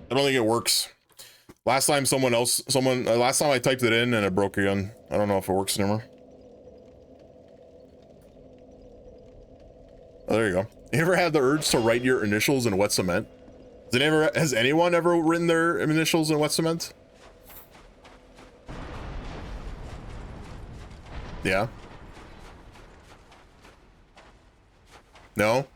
I don't think it works. Last time last time I typed it in and it broke again. I don't know if it works anymore. Oh, there you go. You ever had the urge to write your initials in wet cement? Has anyone ever written their initials in wet cement? Yeah. No?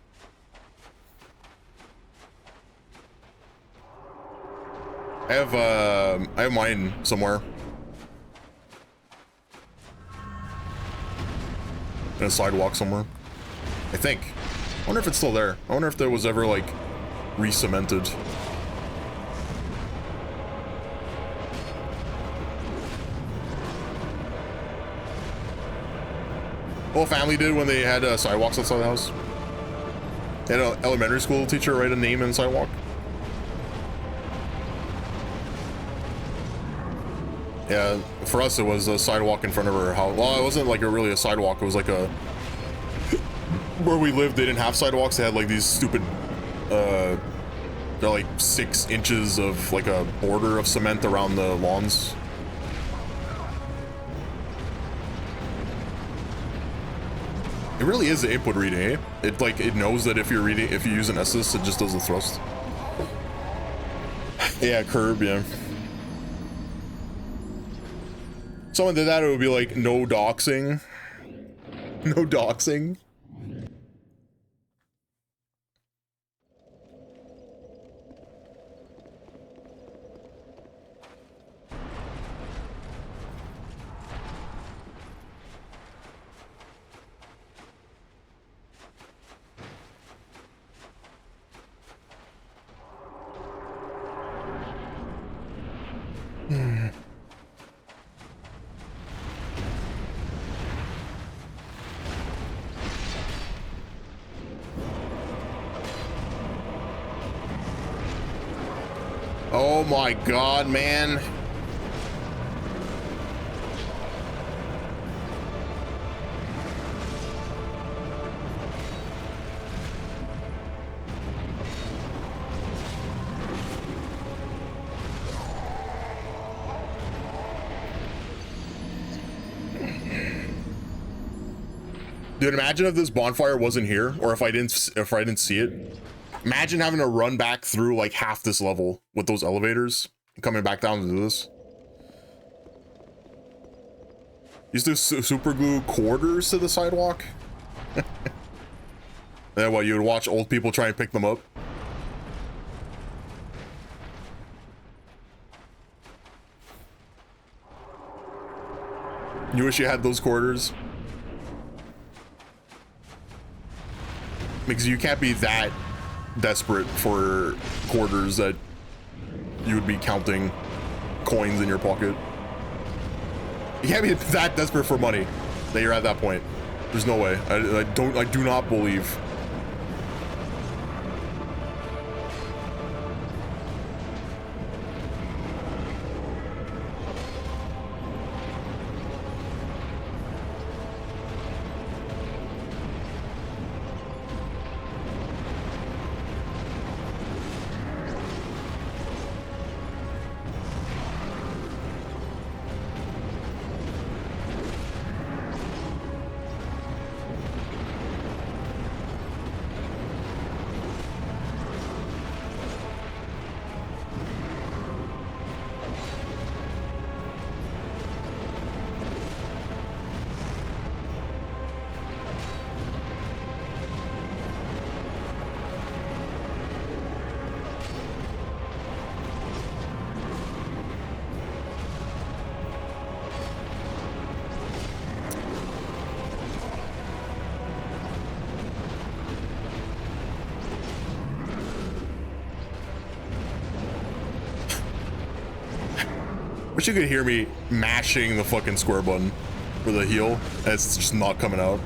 I have mine somewhere. In a sidewalk somewhere. I think. I wonder if it's still there. I wonder if there was ever, like, re-cemented. Whole family did when they had sidewalks outside the house. They had an elementary school teacher write a name in the sidewalk. Yeah, for us it was a sidewalk in front of our house. Well, it wasn't like really a sidewalk. It was like a... Where we lived, they didn't have sidewalks. They had like these stupid... they're like 6 inches of like a border of cement around the lawns. It really is the input reading, eh? It knows that if you use an assist, it just does the thrust. Yeah, curb, yeah. Someone did that, it would be like, no doxing. No doxing. Oh my god, man. Dude, imagine if this bonfire wasn't here, or if I didn't see it. Imagine having to run back through like half this level with those elevators and coming back down to do this. Used to super glue quarters to the sidewalk. Then what, you would watch old people try and pick them up? You wish you had those quarters? Because you can't be that desperate for quarters that you would be counting coins in your pocket. You can't be that desperate for money that you're at that point. There's no way. I do not believe. Wish you could hear me mashing the fucking square button for the heal. It's just not coming out.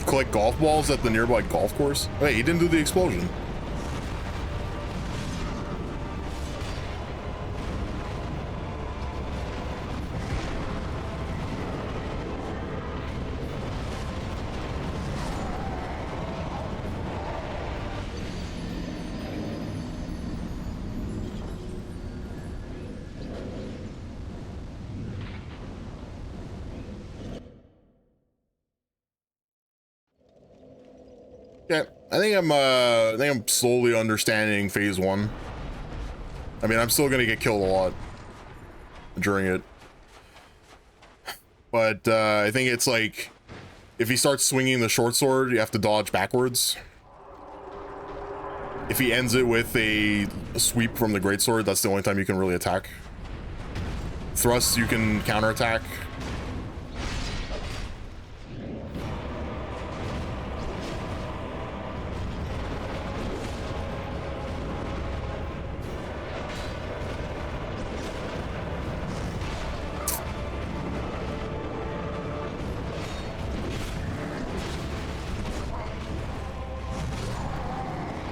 Collect golf balls at the nearby golf course? Wait, he didn't do the explosion. Yeah, I think I'm slowly understanding phase 1. I mean, I'm still gonna get killed a lot during it, but I think it's like if he starts swinging the short sword, you have to dodge backwards. If he ends it with a sweep from the greatsword, that's the only time you can really attack. Thrust, you can counterattack.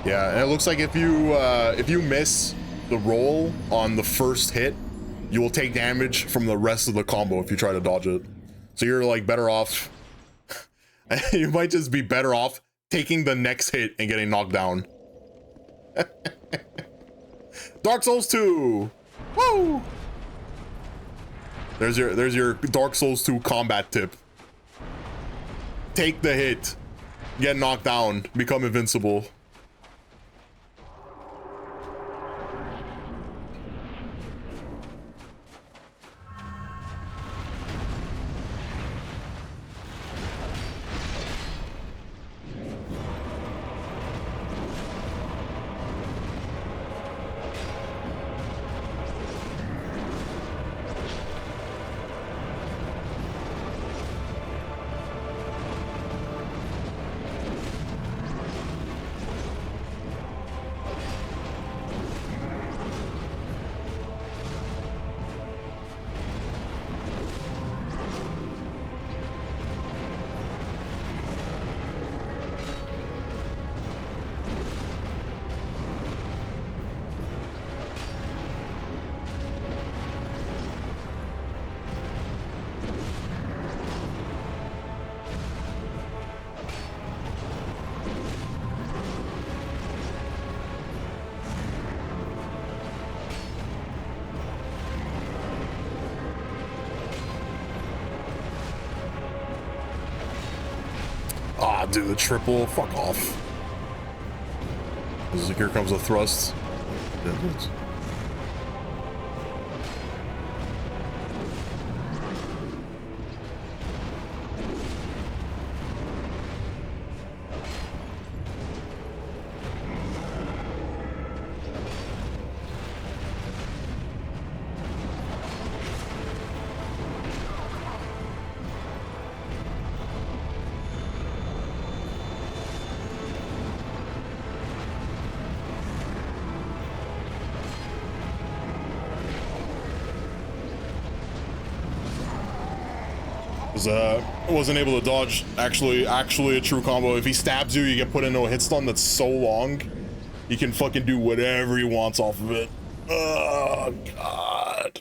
Yeah, and it looks like if you miss the roll on the first hit, you will take damage from the rest of the combo if you try to dodge it. So you're like better off. You might just be better off taking the next hit and getting knocked down. Dark Souls 2. Woo! There's your Dark Souls 2 combat tip. Take the hit, get knocked down, become invincible. Ah, dude, the triple. Fuck off. This is like, here comes a thrust. Wasn't able to dodge. Actually a true combo. If he stabs you, you get put into a hit stun that's so long, he can fucking do whatever he wants off of it. Oh god.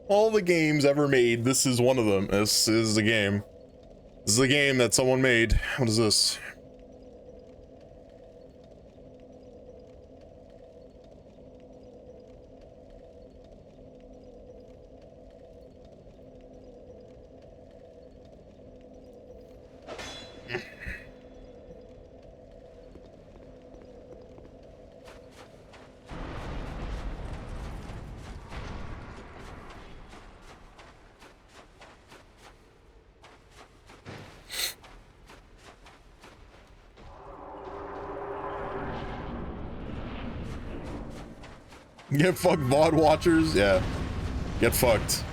All the games ever made, this is one of them. This is the game. This is the game that someone made. What is this? Get fucked, VOD watchers. Yeah, get fucked.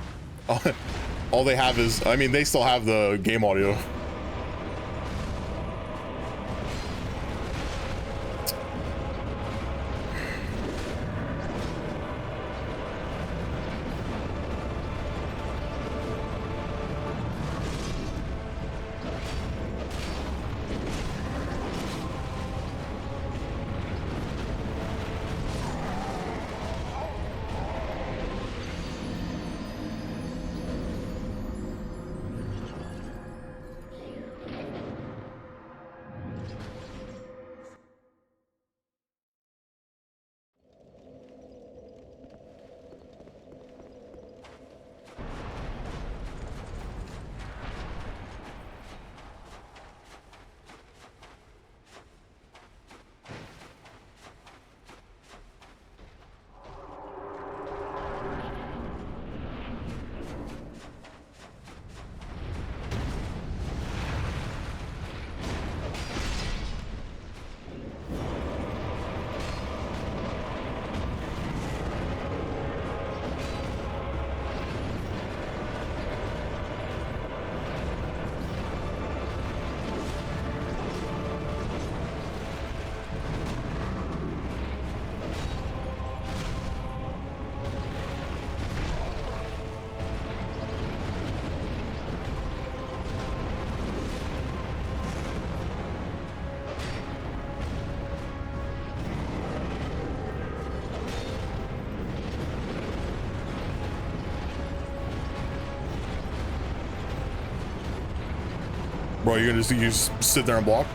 All they have is, I mean, they still have the game audio. Bro, you're gonna just sit there and block?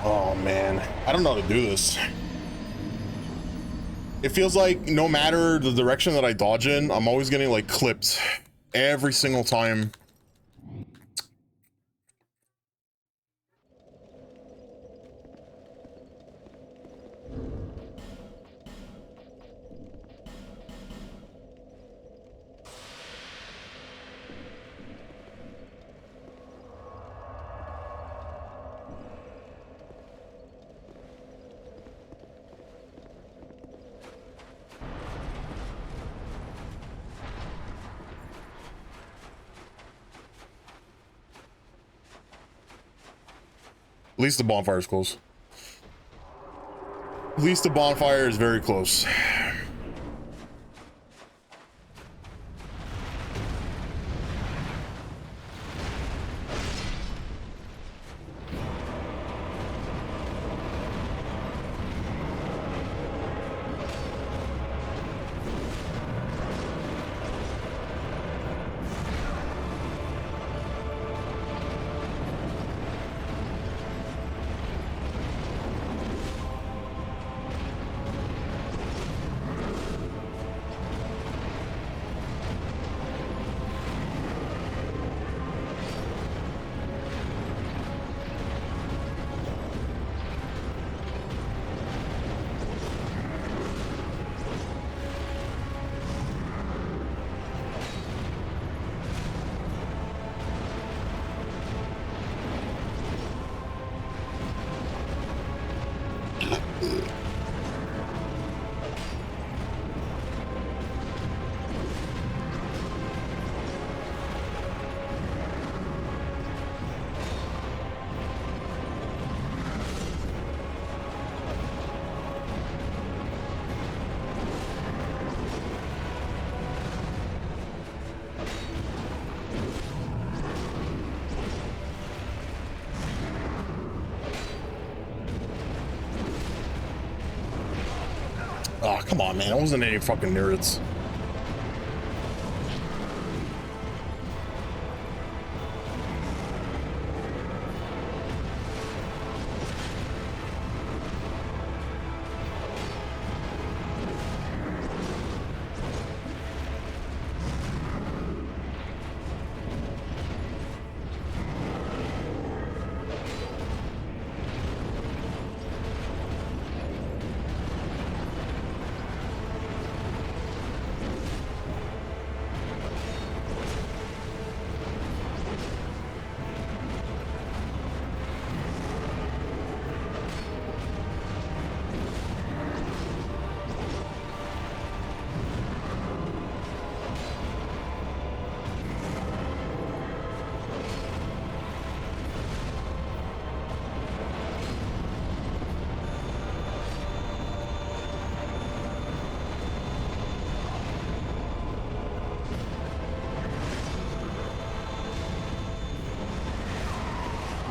Oh man, I don't know how to do this. It feels like no matter the direction that I dodge in, I'm always getting like clipped every single time. At least the bonfire is close. At least the bonfire is very close. Oh, come on, man. I wasn't any fucking nerds.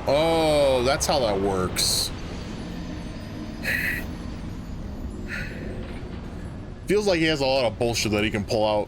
Oh, that's how that works. Feels like he has a lot of bullshit that he can pull out.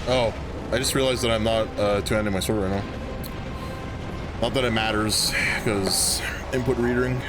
Oh, I just realized that I'm not two-handing my sword right now. Not that it matters, because input reading.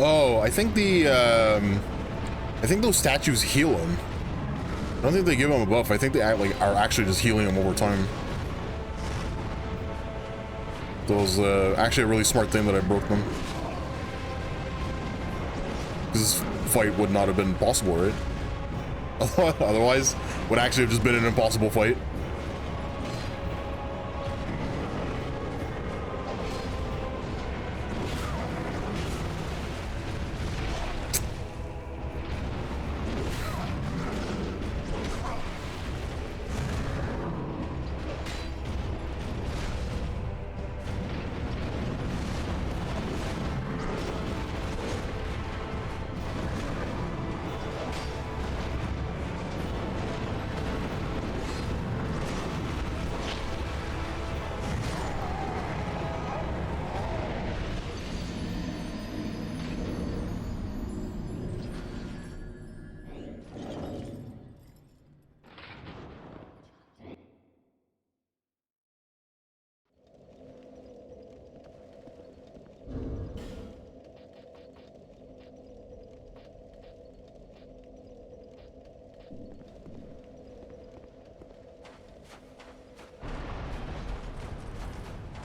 Oh, I think I think those statues heal him. I don't think they give him a buff. I think they are actually just healing him over time. That was actually a really smart thing that I broke them. Because this fight would not have been possible, right? Otherwise, would actually have just been an impossible fight.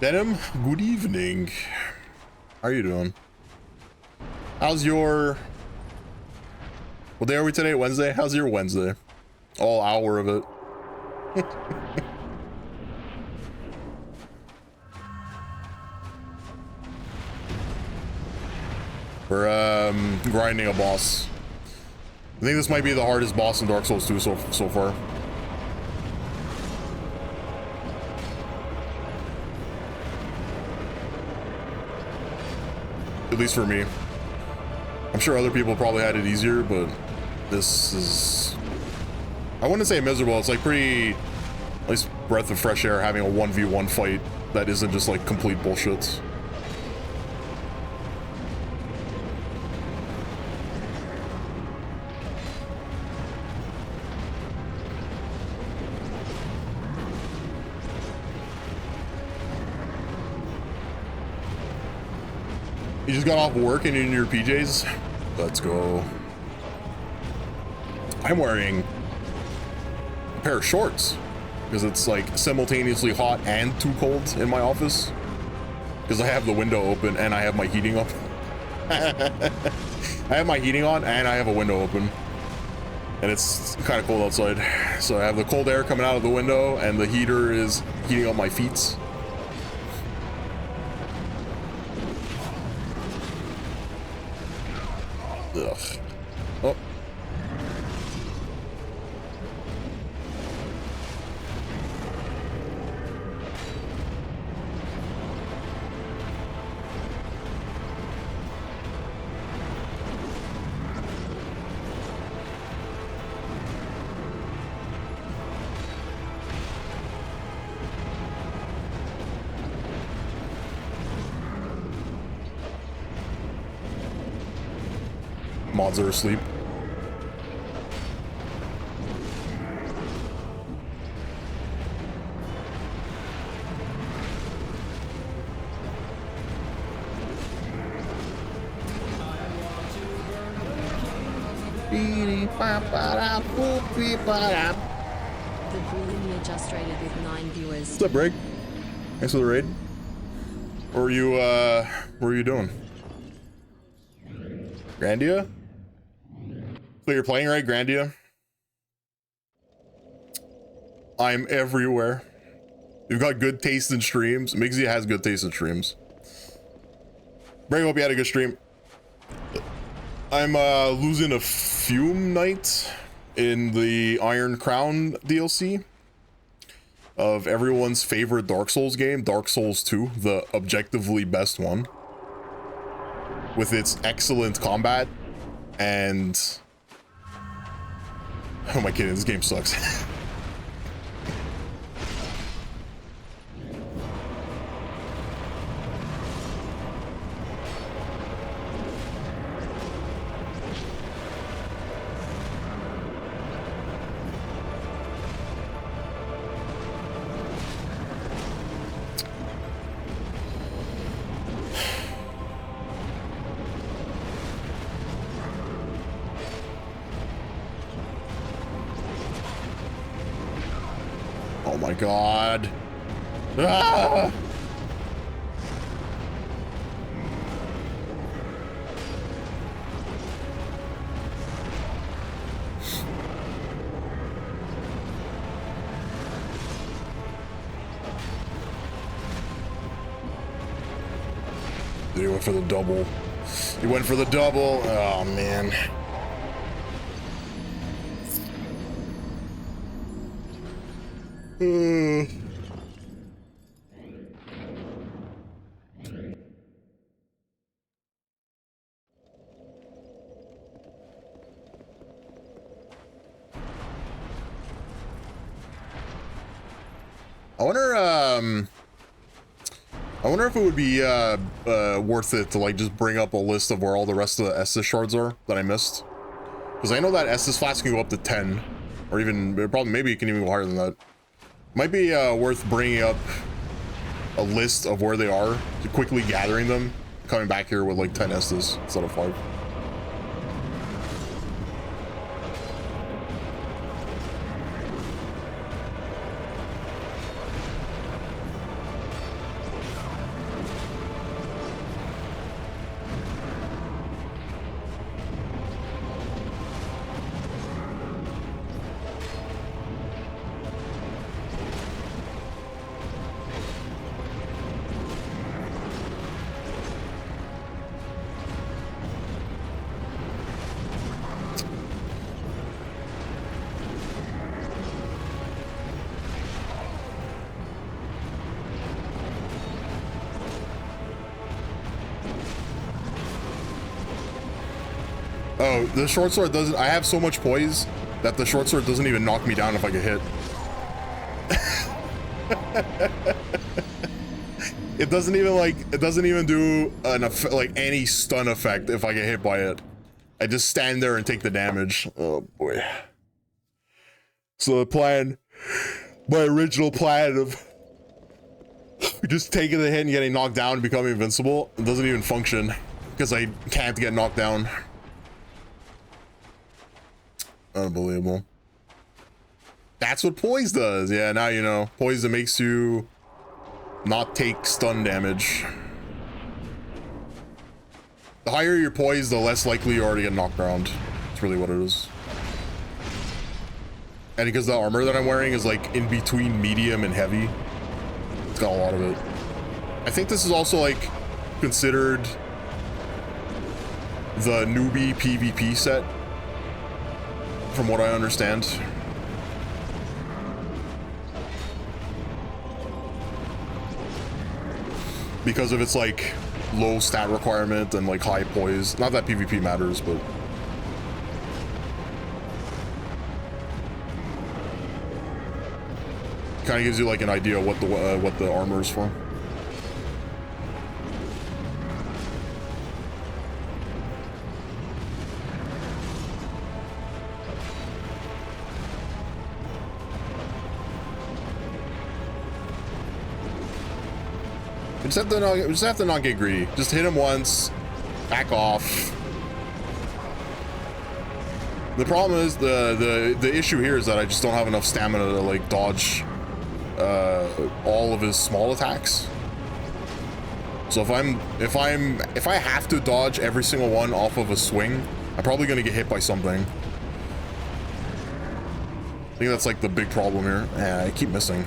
Denim, good evening. How are you doing? How's your... What day are we today? Wednesday? How's your Wednesday? All hour of it. We're grinding a boss. I think this might be the hardest boss in Dark Souls 2 so far. At least for me. I'm sure other people probably had it easier, but this is... I wouldn't say miserable. It's like pretty... At least breath of fresh air having a 1v1 fight that isn't just like complete bullshit. You just got off work and you're in your PJs? Let's go. I'm wearing a pair of shorts because it's like simultaneously hot and too cold in my office because I have the window open and I have my heating up. I have my heating on and I have a window open and it's kind of cold outside. So I have the cold air coming out of the window and the heater is heating up my feet. Ugh. Oh. mods are asleep. The Brilliantly just rated with 9 viewers. What's up, Greg? Thanks for the raid. What were you doing? Grandia? So you're playing, right, Grandia? I'm everywhere. You've got good taste in streams. Migsy has good taste in streams. Greg, hope you had a good stream. I'm losing a fume night in the Iron Crown DLC of everyone's favorite Dark Souls game, Dark Souls 2, the objectively best one, with its excellent combat and oh my god, this game sucks. Oh my god. Ah! He went for the double. He went for the double. Oh man. I wonder if it would be worth it to like just bring up a list of where all the rest of the Estus shards are that I missed, because I know that Estus flask can go up to 10, or even probably maybe it can even go higher than that. Might be worth bringing up a list of where they are, quickly gathering them, coming back here with like 10 Estus instead of 5. Oh, the short sword doesn't. I have so much poise that the short sword doesn't even knock me down if I get hit. It doesn't even like. It doesn't even do an effect, like any stun effect if I get hit by it. I just stand there and take the damage. Oh boy. So the plan, my original plan of just taking the hit and getting knocked down and becoming invincible, it doesn't even function because I can't get knocked down. Unbelievable. That's what poise does. Yeah, now you know. Poise that makes you not take stun damage. The higher your poise, the less likely you are to get knocked around. That's really what it is. And because the armor that I'm wearing is like in between medium and heavy, it's got a lot of it. I think this is also like considered the newbie PvP set, from what I understand. Because of its like low stat requirement and like high poise. Not that PvP matters, but kind of gives you like an idea of what the armor is for. We just have to not get greedy. Just hit him once, back off. The problem is the issue here is that I just don't have enough stamina to like dodge all of his small attacks. So if I have to dodge every single one off of a swing, I'm probably gonna get hit by something. I think that's like the big problem here. Yeah, I keep missing.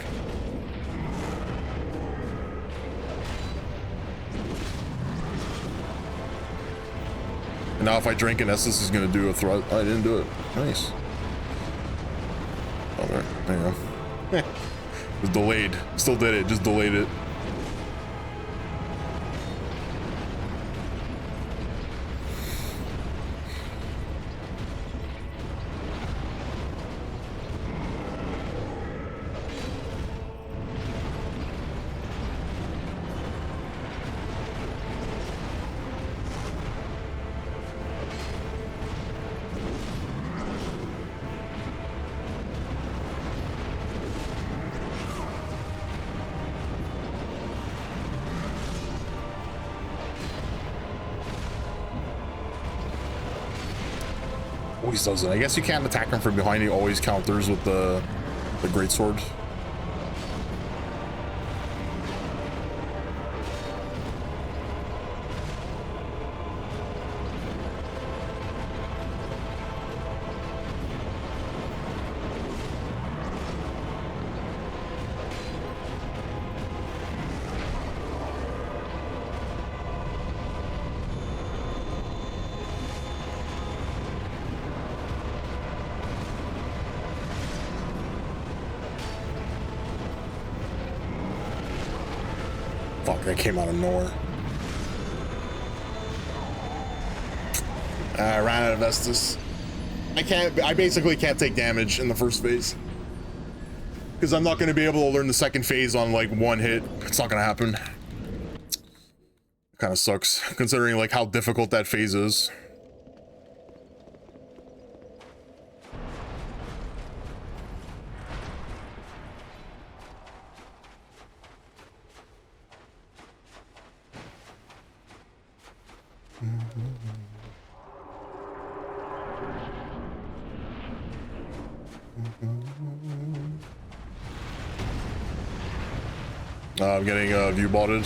And now if I drink an Estus is gonna do a thrust. I didn't do it. Nice. Oh, there you go. It was delayed. Still did it, just delayed it. Always does it. I guess you can't attack him from behind. He always counters with the greatsword. Fuck, that came out of nowhere. I ran out of Estus. I basically can't take damage in the first phase. Because I'm not going to be able to learn the second phase on like one hit. It's not going to happen. Kind of sucks, considering like how difficult that phase is. I'm getting view botted.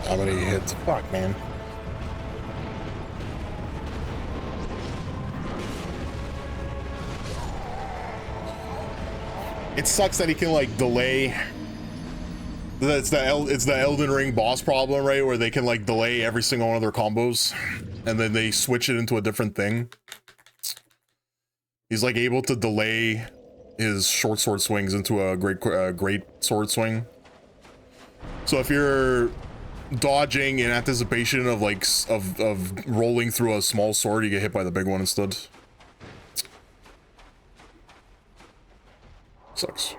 How many hits? Fuck, man. It sucks that he can like delay. It's the Elden Ring boss problem, right? Where they can like delay every single one of their combos, and then they switch it into a different thing. He's like able to delay his short sword swings into a great sword swing. So if you're dodging in anticipation of like of rolling through a small sword, you get hit by the big one instead. Sucks.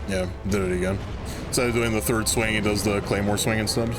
Yeah, did it again. Instead of doing the third swing, he does the claymore swing instead.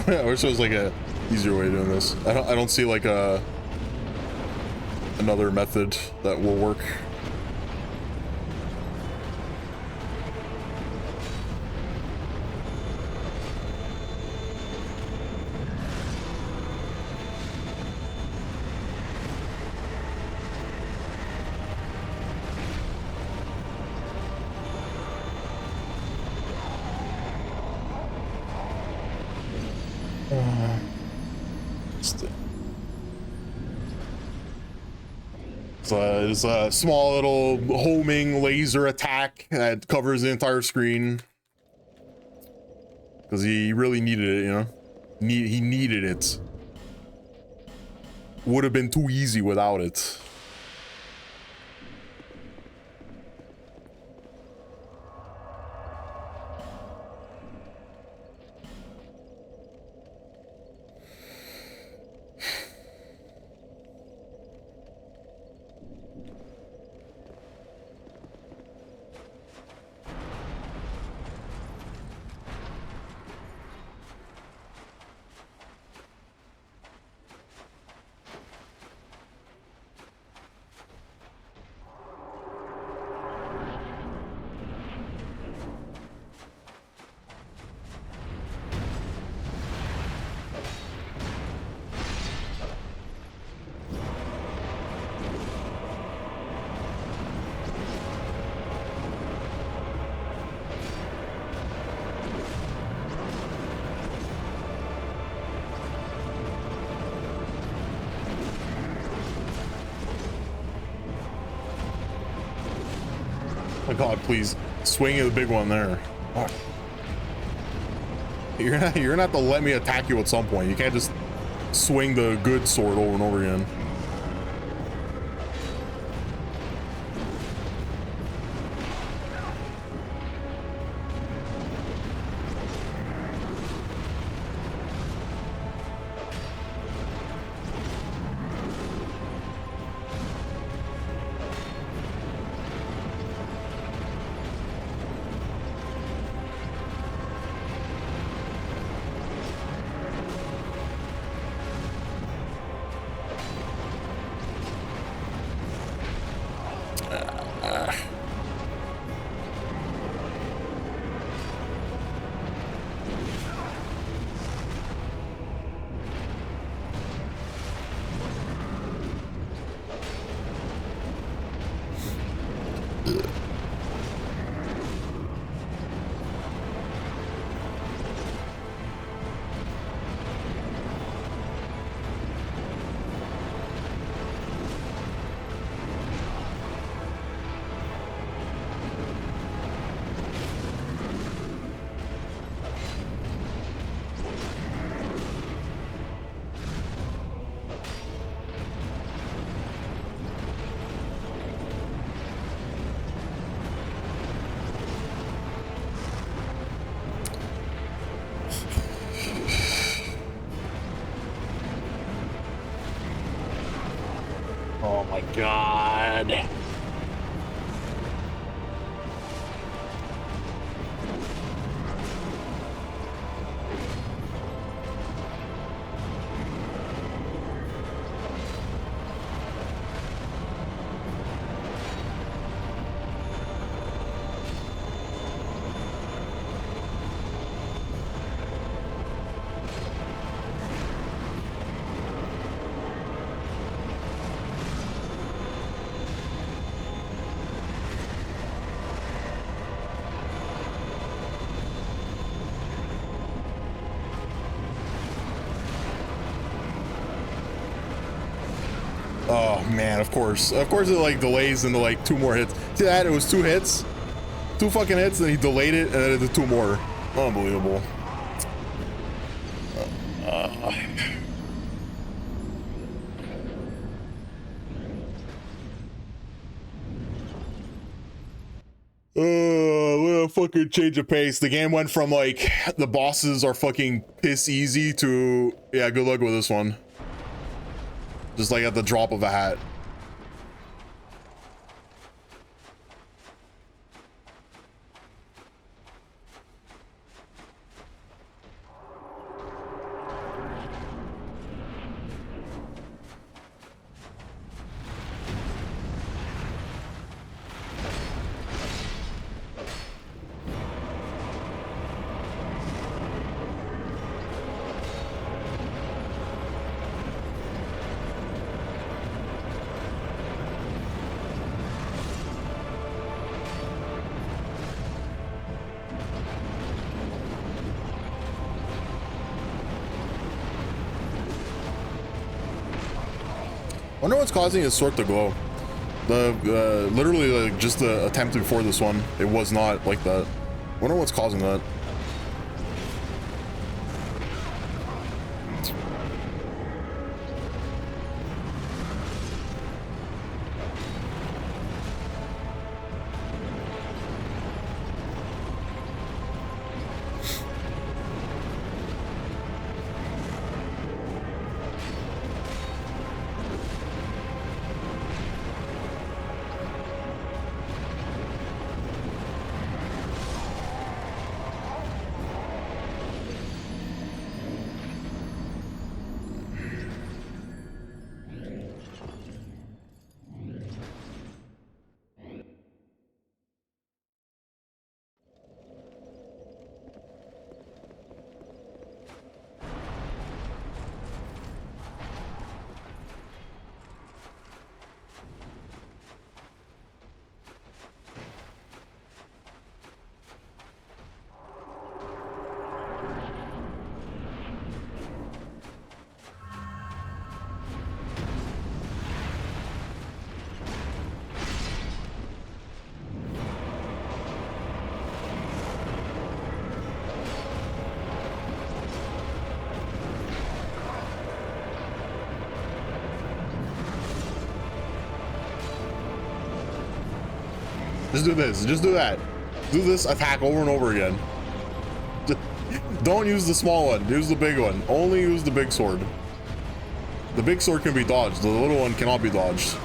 I wish there was like a easier way of doing this. I don't see like another method that will work. It's a small little homing laser attack that covers the entire screen. Because he really needed it, you know? He needed it. Would have been too easy without it. Oh God, please swing at the big one there. Oh. You're gonna have to let me attack you at some point. You can't just swing the good sword over and over again. God. Oh man, of course it like delays into like 2 more hits. See that? It was 2 hits, 2 fucking hits, and he delayed it, and then it did 2 more. Unbelievable. What a fucking change of pace. The game went from like the bosses are fucking piss easy to yeah, good luck with this one. Just like at the drop of a hat. Wonder what's causing his sword to glow. The literally like just the attempt before this one, it was not like that. Wonder what's causing that. Just do this. Just do that. Do this attack over and over again. Don't use the small one. Use the big one. Only use the big sword. The big sword can be dodged. The little one cannot be dodged.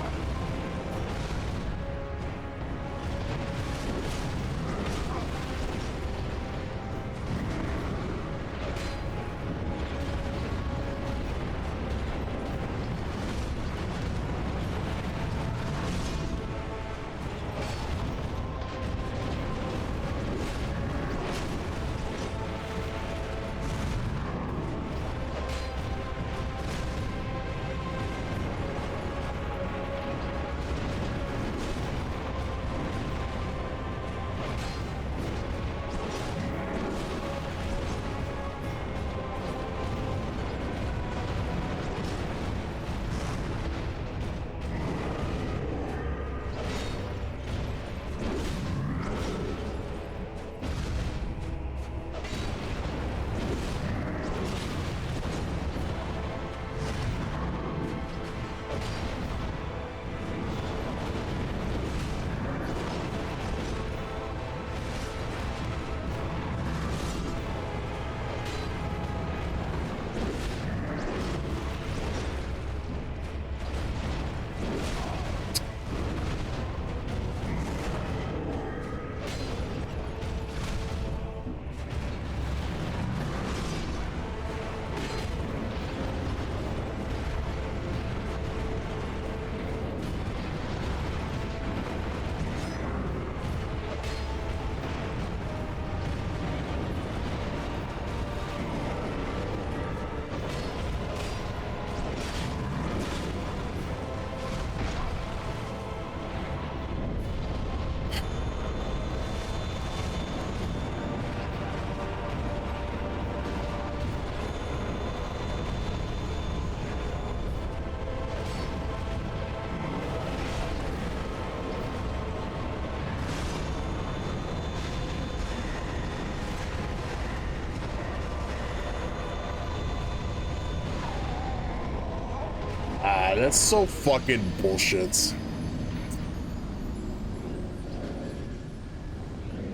God, that's so fucking bullshit.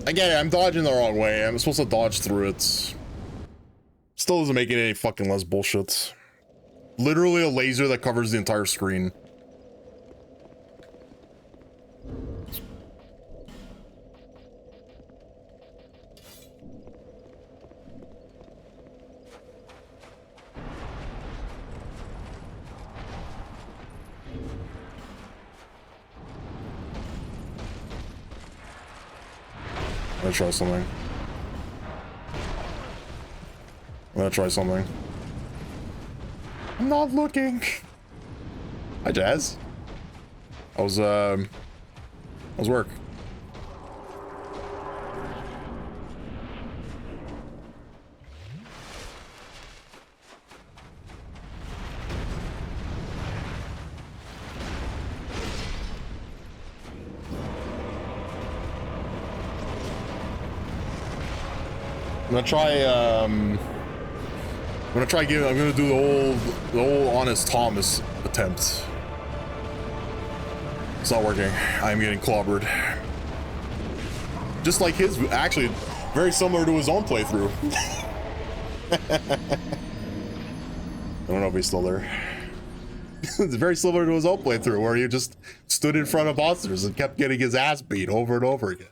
I get it, I'm dodging the wrong way. I'm supposed to dodge through it. Still doesn't make it any fucking less bullshit. Literally a laser that covers the entire screen. I'm gonna try something. I'm gonna try something. I'm not looking. Hi, Jazz. How's work? I'm gonna do the old Honest Thomas attempt. It's not working. I'm getting clobbered. Just like his, actually, very similar to his own playthrough. I don't know if he's still there. It's very similar to his own playthrough, where he just stood in front of monsters and kept getting his ass beat over and over again.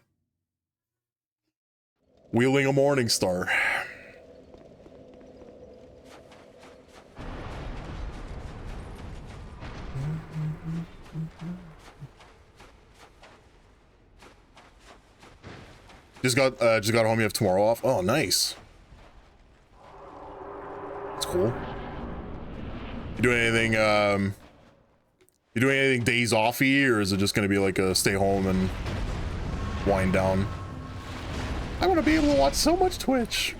Wielding a Morning Star. Just got home. You have tomorrow off. Oh, nice. That's cool. You doing anything? You doing anything days offy, or is it just gonna be like a stay home and wind down? I want to be able to watch so much Twitch.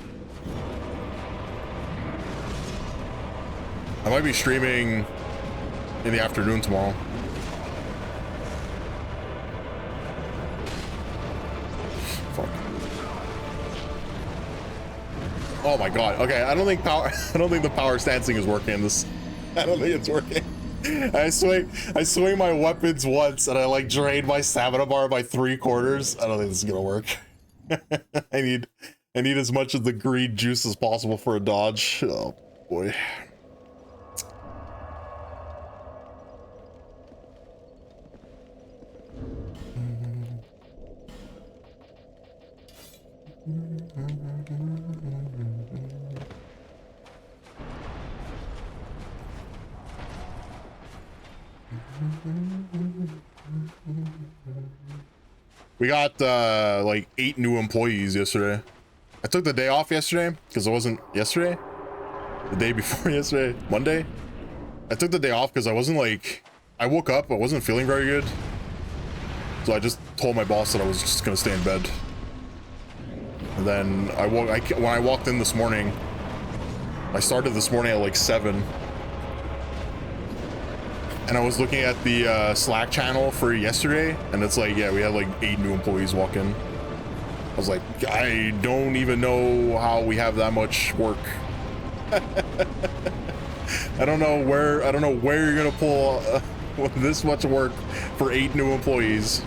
I might be streaming in the afternoon tomorrow. Fuck. Oh my god. Okay, I don't think the power stancing is working in this. I don't think it's working. I swing my weapons once and I like drain my stamina bar by 3/4. I don't think this is gonna work. I need as much of the green juice as possible for a dodge. Oh boy. We got like 8 new employees yesterday. I took the day off yesterday because it wasn't yesterday. The day before yesterday, Monday. I took the day off because I wasn't like, I woke up, I wasn't feeling very good. So I just told my boss that I was just gonna stay in bed. And then when I walked in this morning, I started this morning at like 7. And I was looking at the Slack channel for yesterday, and it's like, yeah, we had like 8 new employees walk in. I was like, I don't even know how we have that much work. I don't know where you're gonna pull this much work for 8 new employees.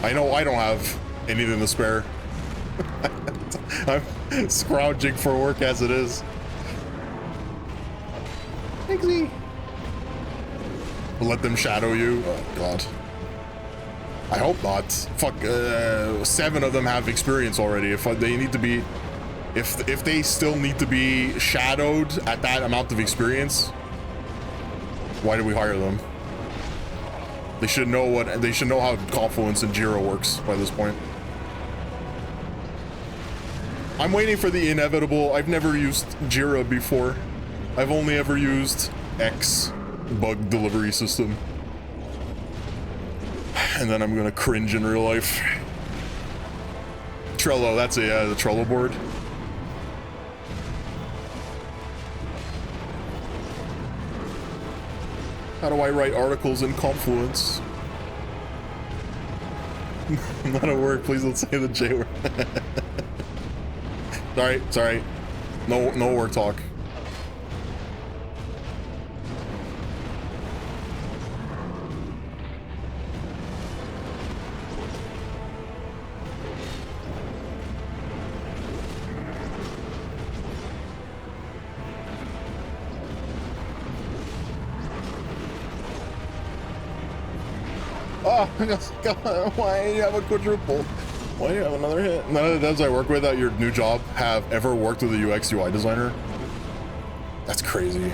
I know I don't have anything to spare. I'm scrounging for work as it is. Pixie. Let them shadow you. Oh god. I hope not. Fuck. 7 of them have experience already. If they need to be, if they still need to be shadowed at that amount of experience, why did we hire them? They should know how Confluence and Jira works by this point. I'm waiting for the inevitable. I've never used Jira before. I've only ever used X bug delivery system. And then I'm gonna cringe in real life. Trello, that's the Trello board. How do I write articles in Confluence? Not at work. Please don't say the J word. Sorry. No work talk. Oh, God, why do you have a quadruple? Why do you have another hit? None of the devs I work with at your new job have ever worked with a UX UI designer. That's crazy.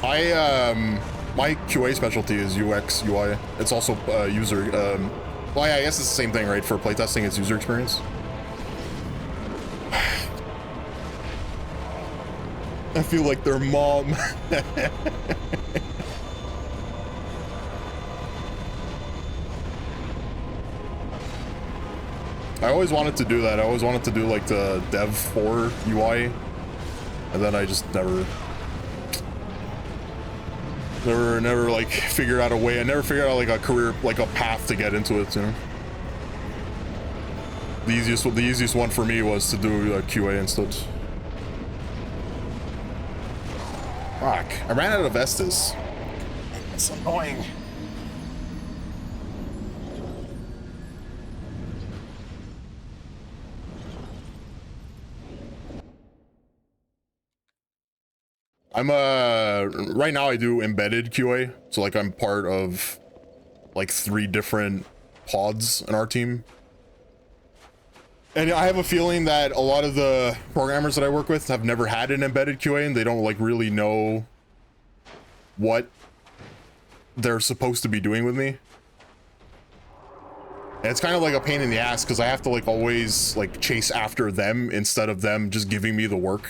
My QA specialty is UX UI. It's also user. Well, yeah, I guess it's the same thing, right? For playtesting, it's user experience. I feel like their mom. I always wanted to do that. I always wanted to do like the Dev 4 UI, and then I just never like figured out a way. I never figured out like a career, like a path to get into it. You know, the easiest one for me was to do QA instead. Fuck! I ran out of Estus. It's annoying. I'm right now I do embedded QA, so like I'm part of like 3 different pods in our team. And I have a feeling that a lot of the programmers that I work with have never had an embedded QA, and they don't like really know what they're supposed to be doing with me. And it's kind of like a pain in the ass because I have to like always like chase after them instead of them just giving me the work.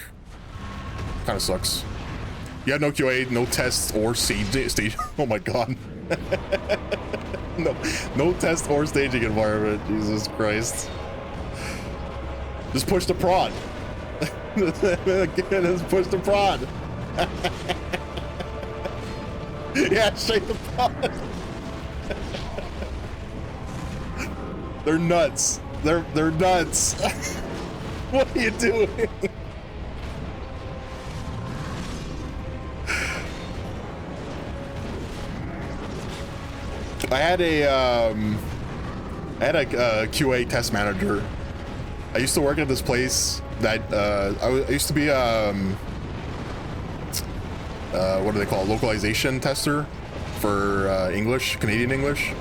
Kind of sucks. You had no QA, no tests or stage. Oh my god. No test or staging environment. Jesus Christ. Just push the prod. Just push the prod. Yeah, shake the prod. They're nuts. They're nuts. What are you doing? I had a QA test manager. I used to work at this place that I used to be what do they call it? Localization tester for English, Canadian English.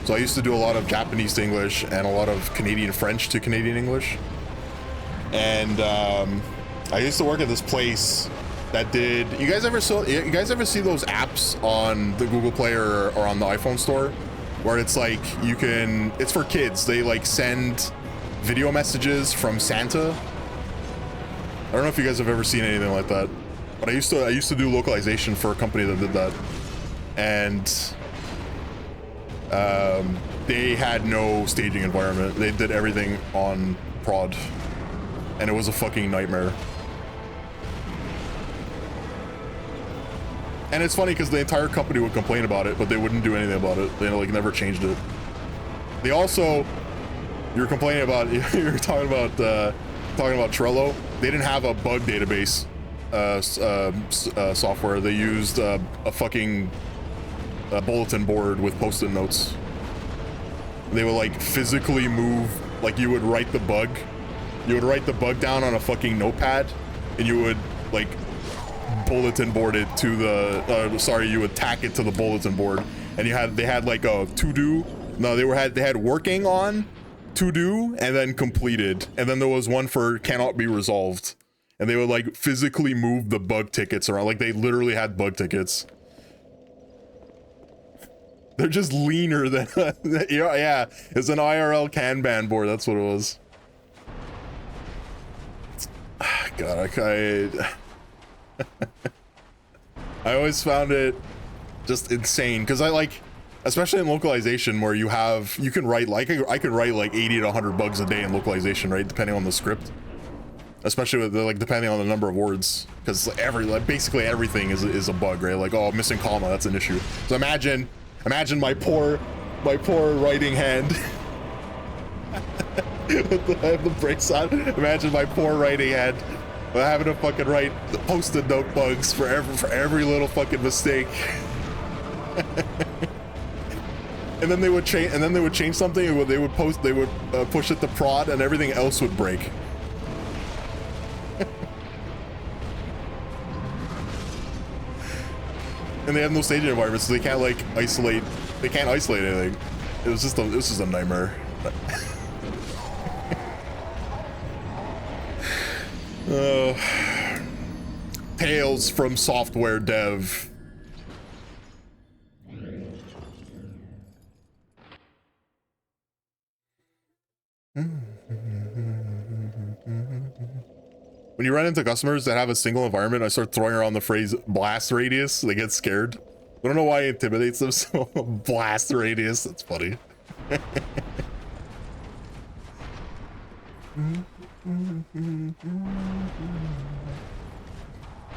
So I used to do a lot of Japanese to English and a lot of Canadian French to Canadian English. And I used to work at this place that did. You guys ever see those apps on the Google Play or on the iPhone store, where it's like it's for kids. They like send video messages from Santa. I don't know if you guys have ever seen anything like that, but I used to do localization for a company that did that, and they had no staging environment. They did everything on prod, and it was a fucking nightmare. And it's funny because the entire company would complain about it, but they wouldn't do anything about it. They like never changed it. They also, you're complaining about, you're talking about Trello. They didn't have a bug database software. They used a fucking bulletin board with post-it notes. They would like physically move, like you would write the bug down on a fucking notepad, and you would like bulletin board it to the you would tack it to the bulletin board, and they had like a to do. No, they had working on, to do, and then completed, and then there was one for cannot be resolved, and they would like physically move the bug tickets around. Like they literally had bug tickets. They're just leaner than yeah, it's an IRL Kanban board. That's what it was. God, I always found it just insane because I like, especially in localization where you can write like I could write like 80 to 100 bugs a day in localization, right, depending on the script, especially with depending on the number of words. because basically everything is a bug, right? Like, oh, missing comma, that's an issue. So imagine my poor writing hand. With the brakes on. Imagine my poor writing hand having to fucking write the post-it note bugs for every little fucking mistake. And then they would change something, and they would push it to prod, and everything else would break. And they have no staging environment, so they can't like isolate. They can't isolate anything. It was just a nightmare. Tales from software dev. When you run into customers that have a single environment, I start throwing around the phrase blast radius. They get scared. I don't know why it intimidates them so. Blast radius. That's funny.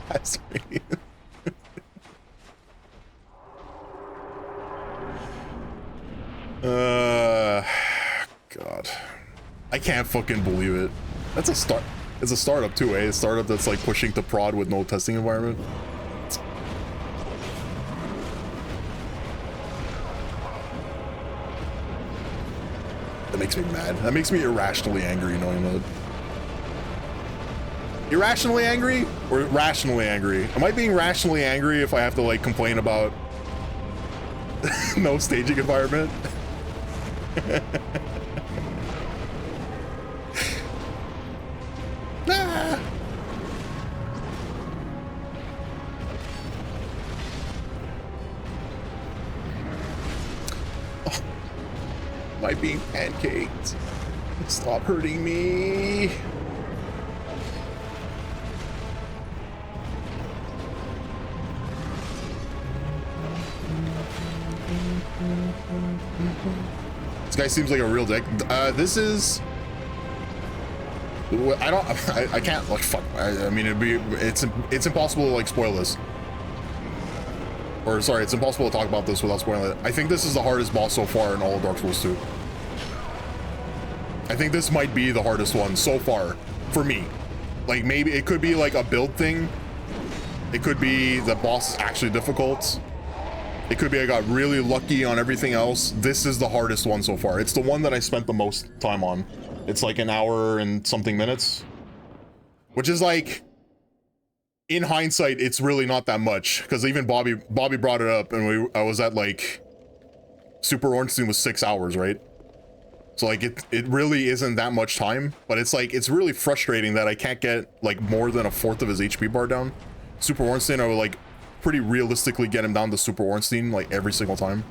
Blast radius. God. I can't fucking believe it. That's a start. It's a startup too, eh? A startup that's like pushing to prod with no testing environment. That makes me mad. That makes me irrationally angry knowing that. Irrationally angry or rationally angry? Am I being rationally angry if I have to like complain about no staging environment? Ah. Oh. Am I being pancaked? Stop hurting me. This guy seems like a real dick. This is... I can't, like, fuck. I mean, it's impossible to, like, spoil this. Or, sorry, it's impossible to talk about this without spoiling it. I think this is the hardest boss so far in all of Dark Souls 2. I think this might be the hardest one so far, for me. Like, maybe it could be, like, a build thing. It could be the boss is actually difficult. It could be I got really lucky on everything else. This is the hardest one so far. It's the one that I spent the most time on. It's like an hour and something minutes. Which is like, in hindsight, it's really not that much. Because even Bobby brought it up and I was at like, Super Ornstein was 6 hours, right? So like, it really isn't that much time. But it's like, it's really frustrating that I can't get like more than a fourth of his HP bar down. Super Ornstein, I would like, pretty realistically get him down to Super Ornstein like every single time.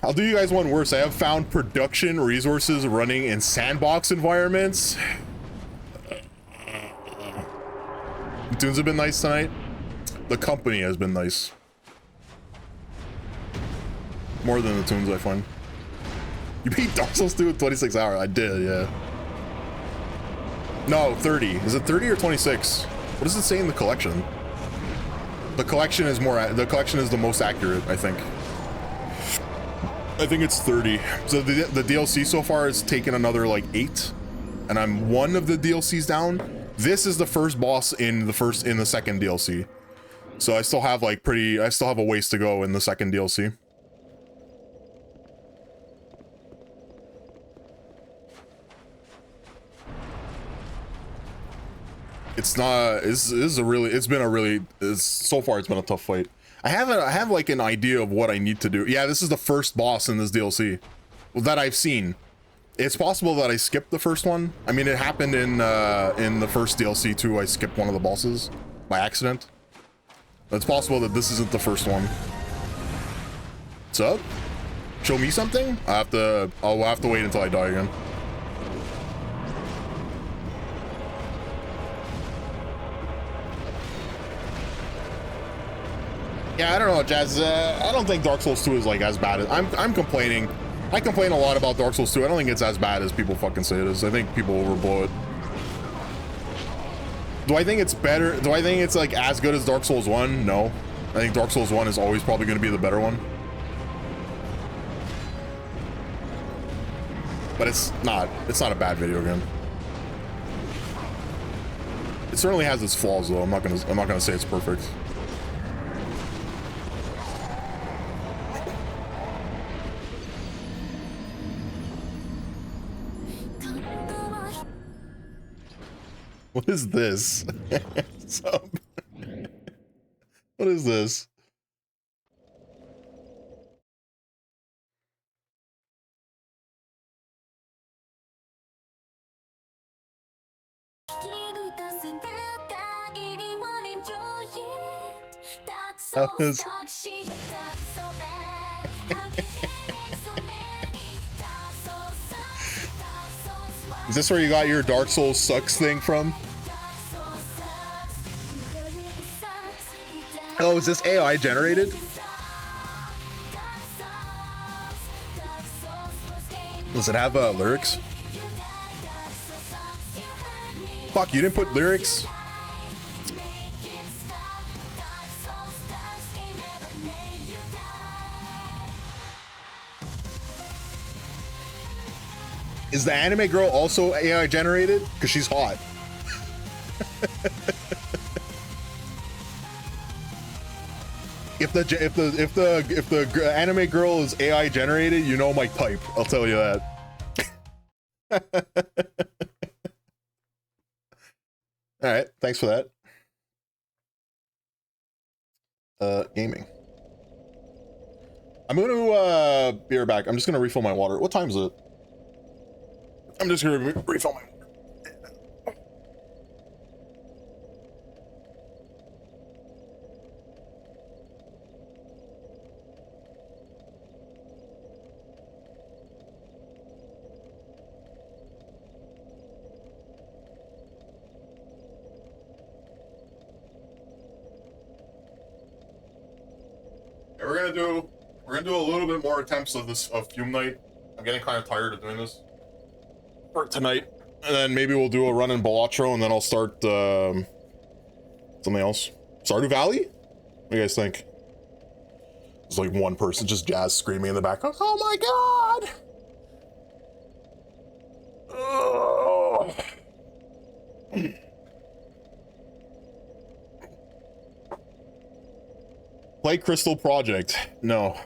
I'll do you guys one worse. I have found production resources running in sandbox environments. The tunes have been nice tonight. The company has been nice. More than the tunes, I find. You beat Dark Souls 2 in 26 hours. I did, yeah. No, 30. Is it 30 or 26? What does it say in the collection? The collection is the most accurate, I think. I think it's 30. So the DLC so far has taken another like 8, and I'm one of the DLCs down. This is the first boss in the second DLC. So I still have like I still have a ways to go in the second DLC. So far it's been a tough fight. I have like an idea of what I need to do. Yeah, this is the first boss in this DLC that I've seen. It's possible that I skipped the first one. I mean, it happened in the first DLC too. I skipped one of the bosses by accident. It's possible that this isn't the first one. What's up? Show me something? I'll have to wait until I die again. Yeah, I don't know, Jazz. I don't think Dark Souls 2 is like as bad as I'm complaining. I complain a lot about Dark Souls 2. I don't think it's as bad as people fucking say it is. I think people overblow it. Do I think it's better? Do I think it's like as good as Dark Souls 1? No. I think Dark Souls 1 is always probably going to be the better one. But it's not a bad video game. It certainly has its flaws though. I'm not gonna say it's perfect. What is this? What is this? That was... Is this where you got your Dark Souls sucks thing from? Oh, is this AI generated? Does it have lyrics? Fuck, you didn't put lyrics? Is the anime girl also AI generated? Because she's hot. If the anime girl is AI generated, you know my type. I'll tell you that. All right, thanks for that. Gaming. I'm gonna be right back. I'm just gonna refill my water. What time is it? I'm just gonna refill my water. We're gonna do a little bit more attempts of Fume Night. I'm getting kind of tired of doing this for tonight, and then maybe we'll do a run in Balatro, and then I'll start something else. Stardew Valley? What do you guys think? There's like one person just jazz screaming in the background. Oh my god! Oh. Play Crystal Project. No.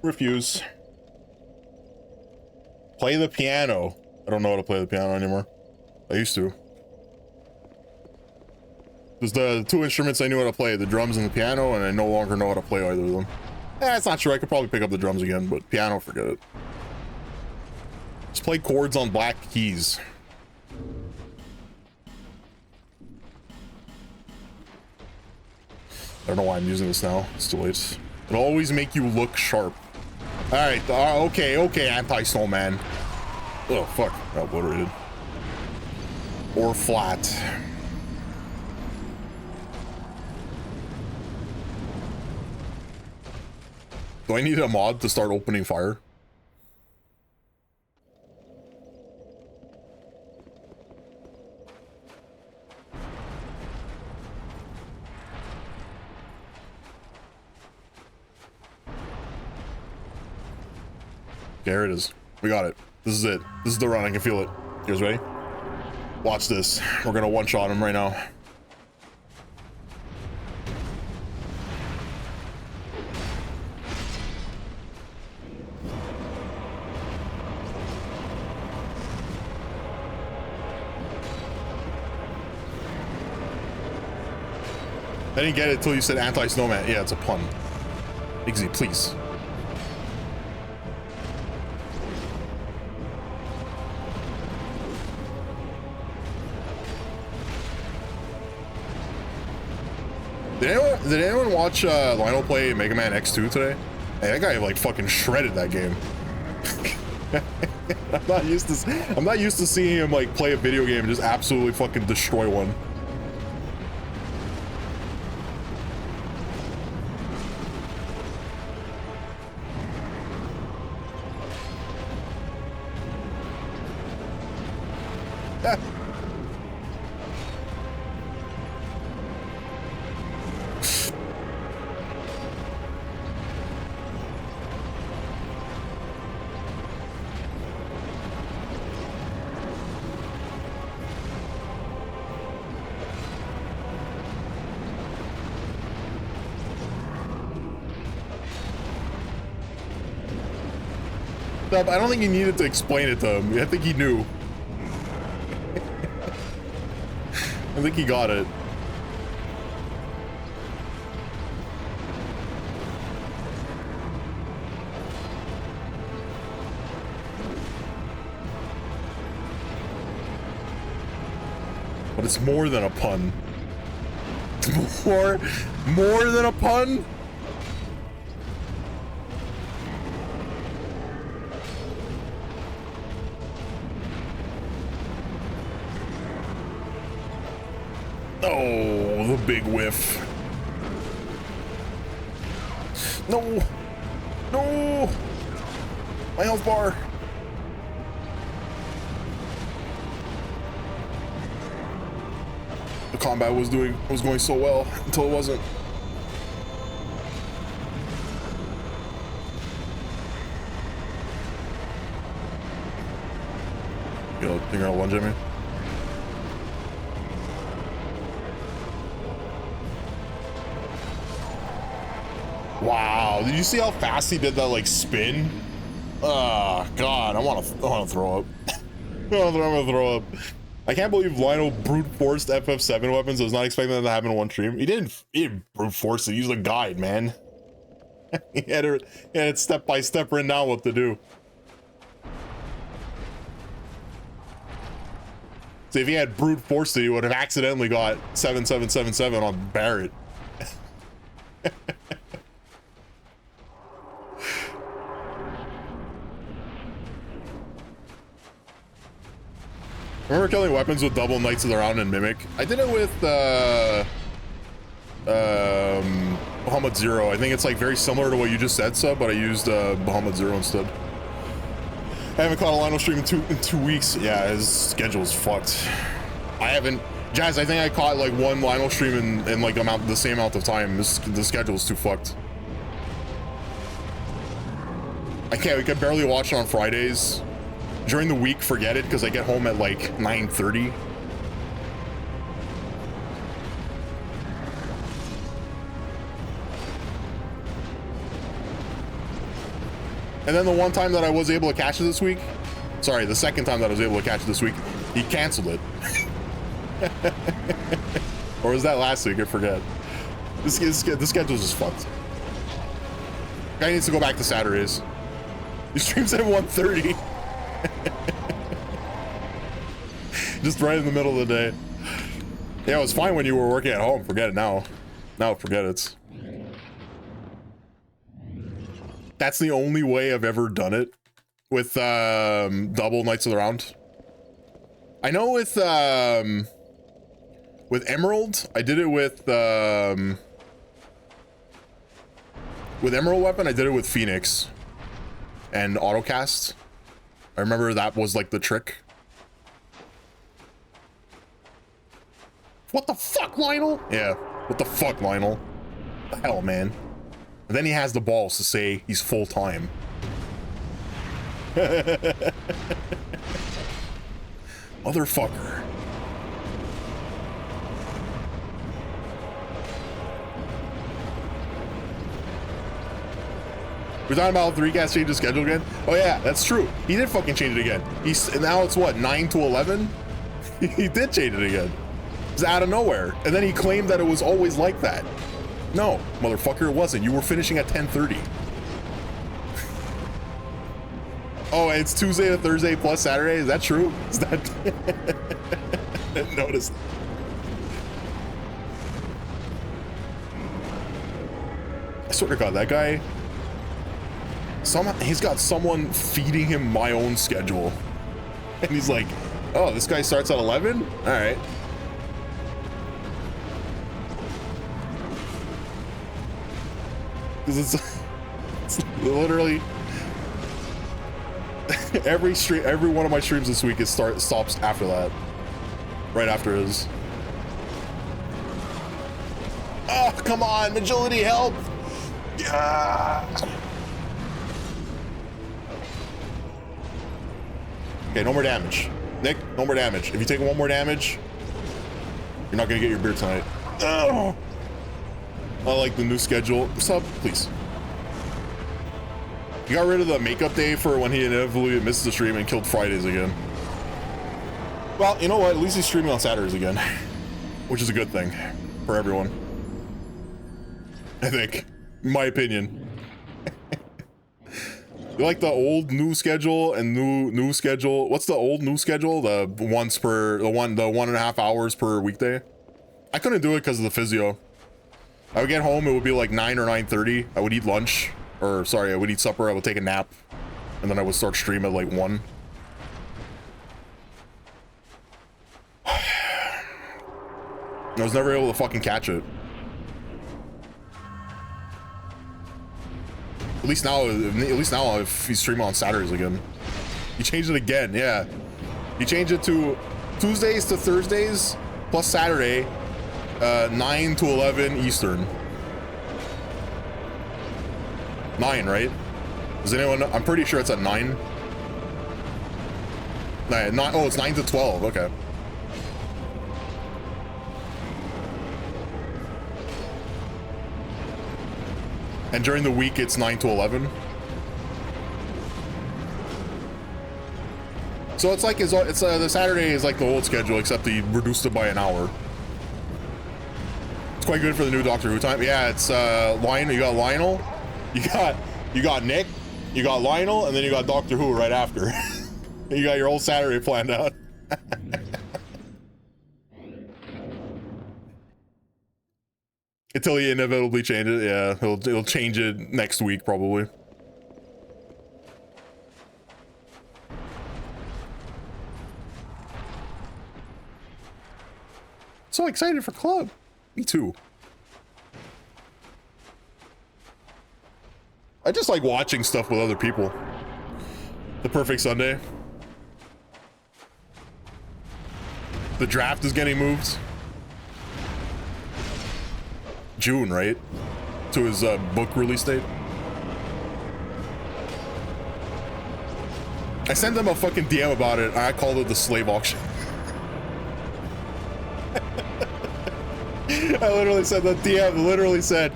Refuse. Play the piano. I don't know how to play the piano anymore. I used to. There's the two instruments I knew how to play, the drums and the piano, and I no longer know how to play either of them. That's not true. I could probably pick up the drums again, but piano, forget it. Just play chords on black keys. I don't know why I'm using this now. It's too late. It'll always make you look sharp. Alright, okay, anti-snowman. Oh, fuck. Obliterated. Or flat. Do I need a mod to start opening fire? There it is. We got it. This is it. This is the run. I can feel it. You guys ready? Watch this. We're gonna one-shot him right now. I didn't get it until you said anti-snowman. Yeah, it's a pun. Igzy, please. Did anyone watch Lionel play Mega Man X2 today? Hey, that guy like fucking shredded that game. I'm not used to seeing him like play a video game and just absolutely fucking destroy one. up. I don't think he needed to explain it to him. I think he knew. I think he got it. But it's more than a pun. More than a pun? Oh, the big whiff. No. No. My health bar. The combat was going so well until it wasn't. You're gonna lunge at me? Wow, did you see how fast he did that like spin? Oh god, I wanna throw up. I'm gonna throw up. I can't believe Lionel brute forced FF7 weapons. I was not expecting that to happen in one stream. He didn't brute force it, he used a guide, man. he had it step by step written down what to do. So if he had brute forced it, he would have accidentally got 7777 on Barret. Remember killing weapons with double Knights of the Round and Mimic? I did it with Bahamut Zero. I think it's like very similar to what you just said, Sub, but I used Bahamut Zero instead. I haven't caught a Lionel stream in two weeks. Yeah, his schedule's fucked. I haven't. Jazz, I think I caught like one Lionel stream in like the same amount of time. The schedule's too fucked. We can barely watch it on Fridays. During the week, forget it, because I get home at like 9:30. And then the one time that I was able to catch it this week, sorry, the second time that I was able to catch it this week, he canceled it. Or was that last week? I forget. The schedule's just fucked. Guy needs to go back to Saturdays. He streams at 1:30. Just right in the middle of the day. Yeah, it was fine when you were working at home. Forget it now. Now forget it. That's the only way I've ever done it with double Knights of the Round. I know with Emerald, I did it with Emerald Weapon, I did it with Phoenix and Autocast. I remember that was like the trick. What the fuck, Lionel? Yeah, what the fuck, Lionel? What the hell, man? And then he has the balls to say he's full-time. Motherfucker. We're talking about 3Gas changed his schedule again? Oh yeah, that's true. He did fucking change it again. Now it's what, 9 to 11? He did change it again. It's out of nowhere. And then he claimed that it was always like that. No, motherfucker, it wasn't. You were finishing at 10:30. Oh, it's Tuesday to Thursday plus Saturday? Is that true? Is that... I didn't notice. I swear to God, that guy... he's got someone feeding him my own schedule. And he's like, oh, this guy starts at 11? All right. Because it's literally every one of my streams this week stops after that. Right after his. Oh, come on, agility, help! Yeah. Okay, no more damage. Nick, no more damage. If you take one more damage, you're not gonna get your beer tonight. Oh. I like the new schedule. Sub, please. He got rid of the makeup day for when he inevitably missed the stream and killed Fridays again. Well, you know what? At least he's streaming on Saturdays again, which is a good thing for everyone. I think, in my opinion. You like the old new schedule and new schedule? What's the old new schedule? The 1.5 hours per weekday. I couldn't do it because of the physio. I would get home, it would be like 9 or 9:30. I would eat lunch, or sorry, I would eat supper. I would take a nap, and then I would start stream at like 1. I was never able to fucking catch it. At least now if he's streaming on Saturdays again. He changed it again, yeah. He changed it to Tuesdays to Thursdays plus Saturday, 9 to 11 Eastern. 9, right? Does anyone know? I'm pretty sure it's at 9. Oh, it's 9 to 12, okay. And during the week, it's 9 to 11. So it's like the Saturday is like the old schedule, except he reduced it by an hour. It's quite good for the new Doctor Who time. Yeah, it's Lionel. You got Lionel, you got Nick, you got Lionel, and then you got Doctor Who right after. You got your whole Saturday planned out. Until he inevitably change it, yeah, he'll change it next week probably. So excited for Club. Me too. I just like watching stuff with other people. The Perfect Sunday. The draft is getting moved. June, right? To his book release date. I sent them a fucking DM about it. I called it the slave auction. I literally said, the DM literally said,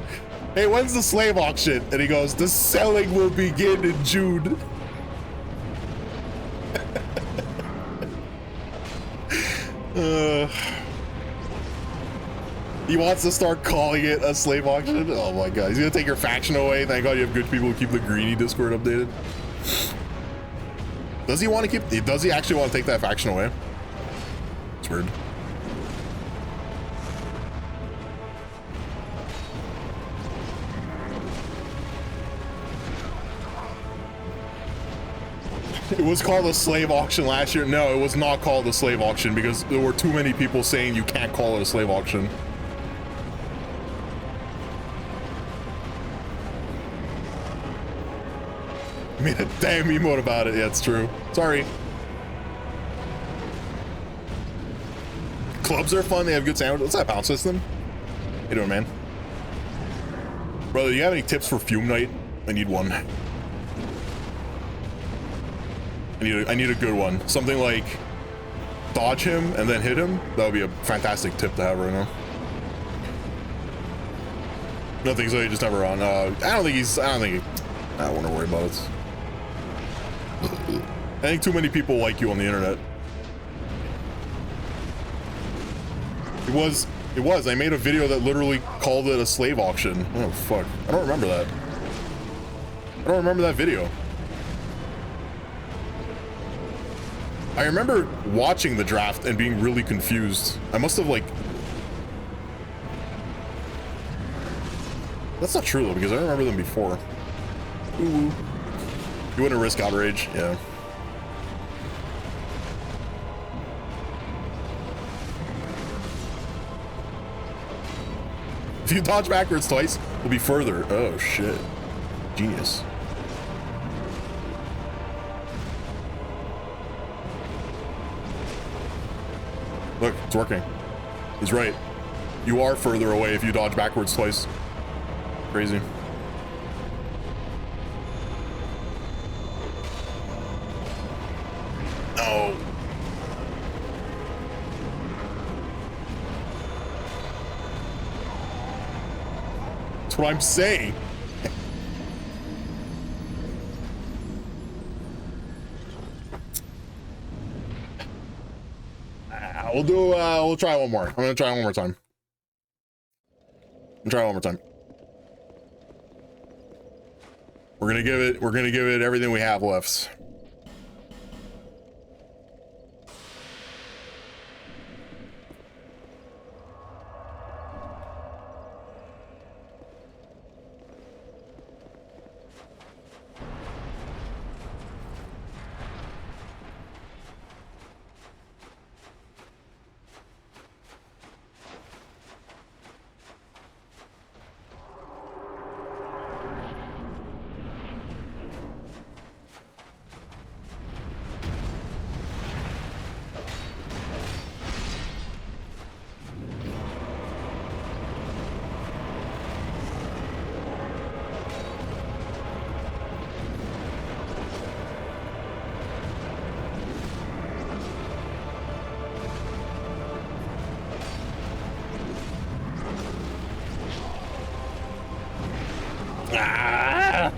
hey, when's the slave auction? And he goes, the selling will begin in June. He wants to start calling it a slave auction? Oh my god, he's gonna take your faction away. Thank god you have good people who keep the greedy Discord updated. Does he want to keep, does he actually want to take that faction away? It's weird. It was called a slave auction last year. No, it was not called a slave auction because there were too many people saying you can't call it a slave auction. I made a damn emote about it. Yeah, it's true. Sorry. Clubs are fun. They have good sandwiches. What's that, Pound System? How you doing, man? Brother, do you have any tips for Fume Night? I need one. I need a good one. Something like dodge him and then hit him. That would be a fantastic tip to have right now. Nothing, so he just never on. I wouldn't worry about it. I think too many people like you on the internet. It was. I made a video that literally called it a slave auction. Oh, fuck. I don't remember that. I don't remember that video. I remember watching the draft and being really confused. I must have, like... That's not true, though, because I remember them before. Ooh. You wouldn't risk outrage? Yeah. If you dodge backwards twice, we'll be further. Oh, shit. Genius. Look, it's working. He's right. You are further away if you dodge backwards twice. Crazy. No. That's what I'm saying. we'll do, we'll try one more. I'm gonna try one more time. Try one more time. We're gonna give it everything we have left. Ah!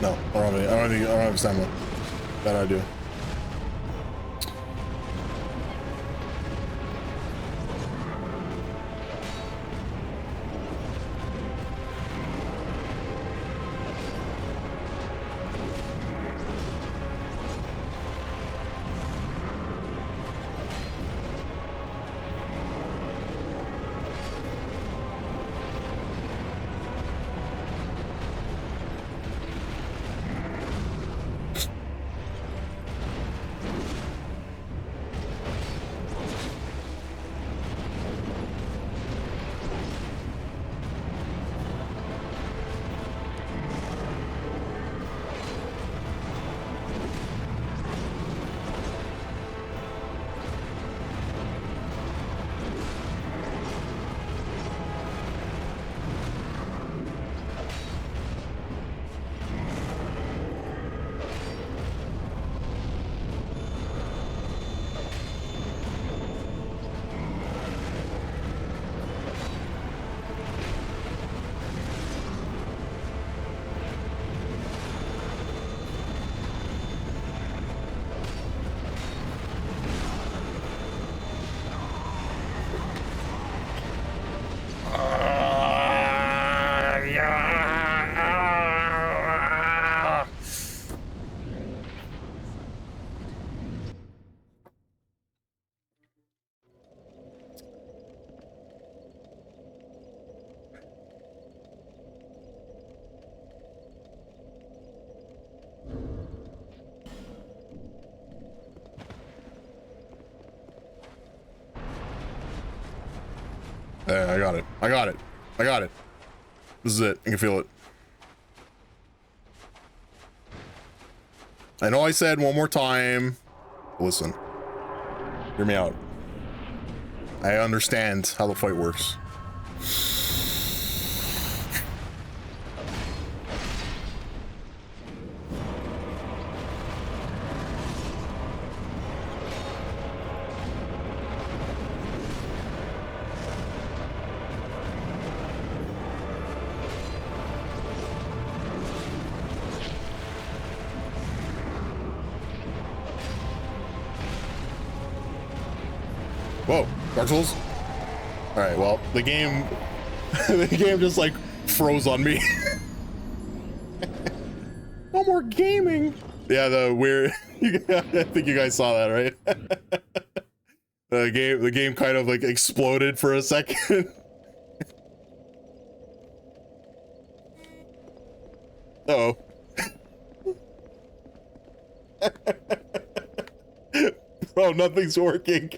No, I don't have stamina. That I do. Yeah, I got it. I got it. I got it. This is it. I can feel it. I know I said one more time. Listen. Hear me out. I understand how the fight works. Whoa, Dark Souls? Alright, well, the game the game just like froze on me. No more gaming. Yeah, the weird I think you guys saw that, right? The game kind of like exploded for a second. Uh-oh. Bro, nothing's working.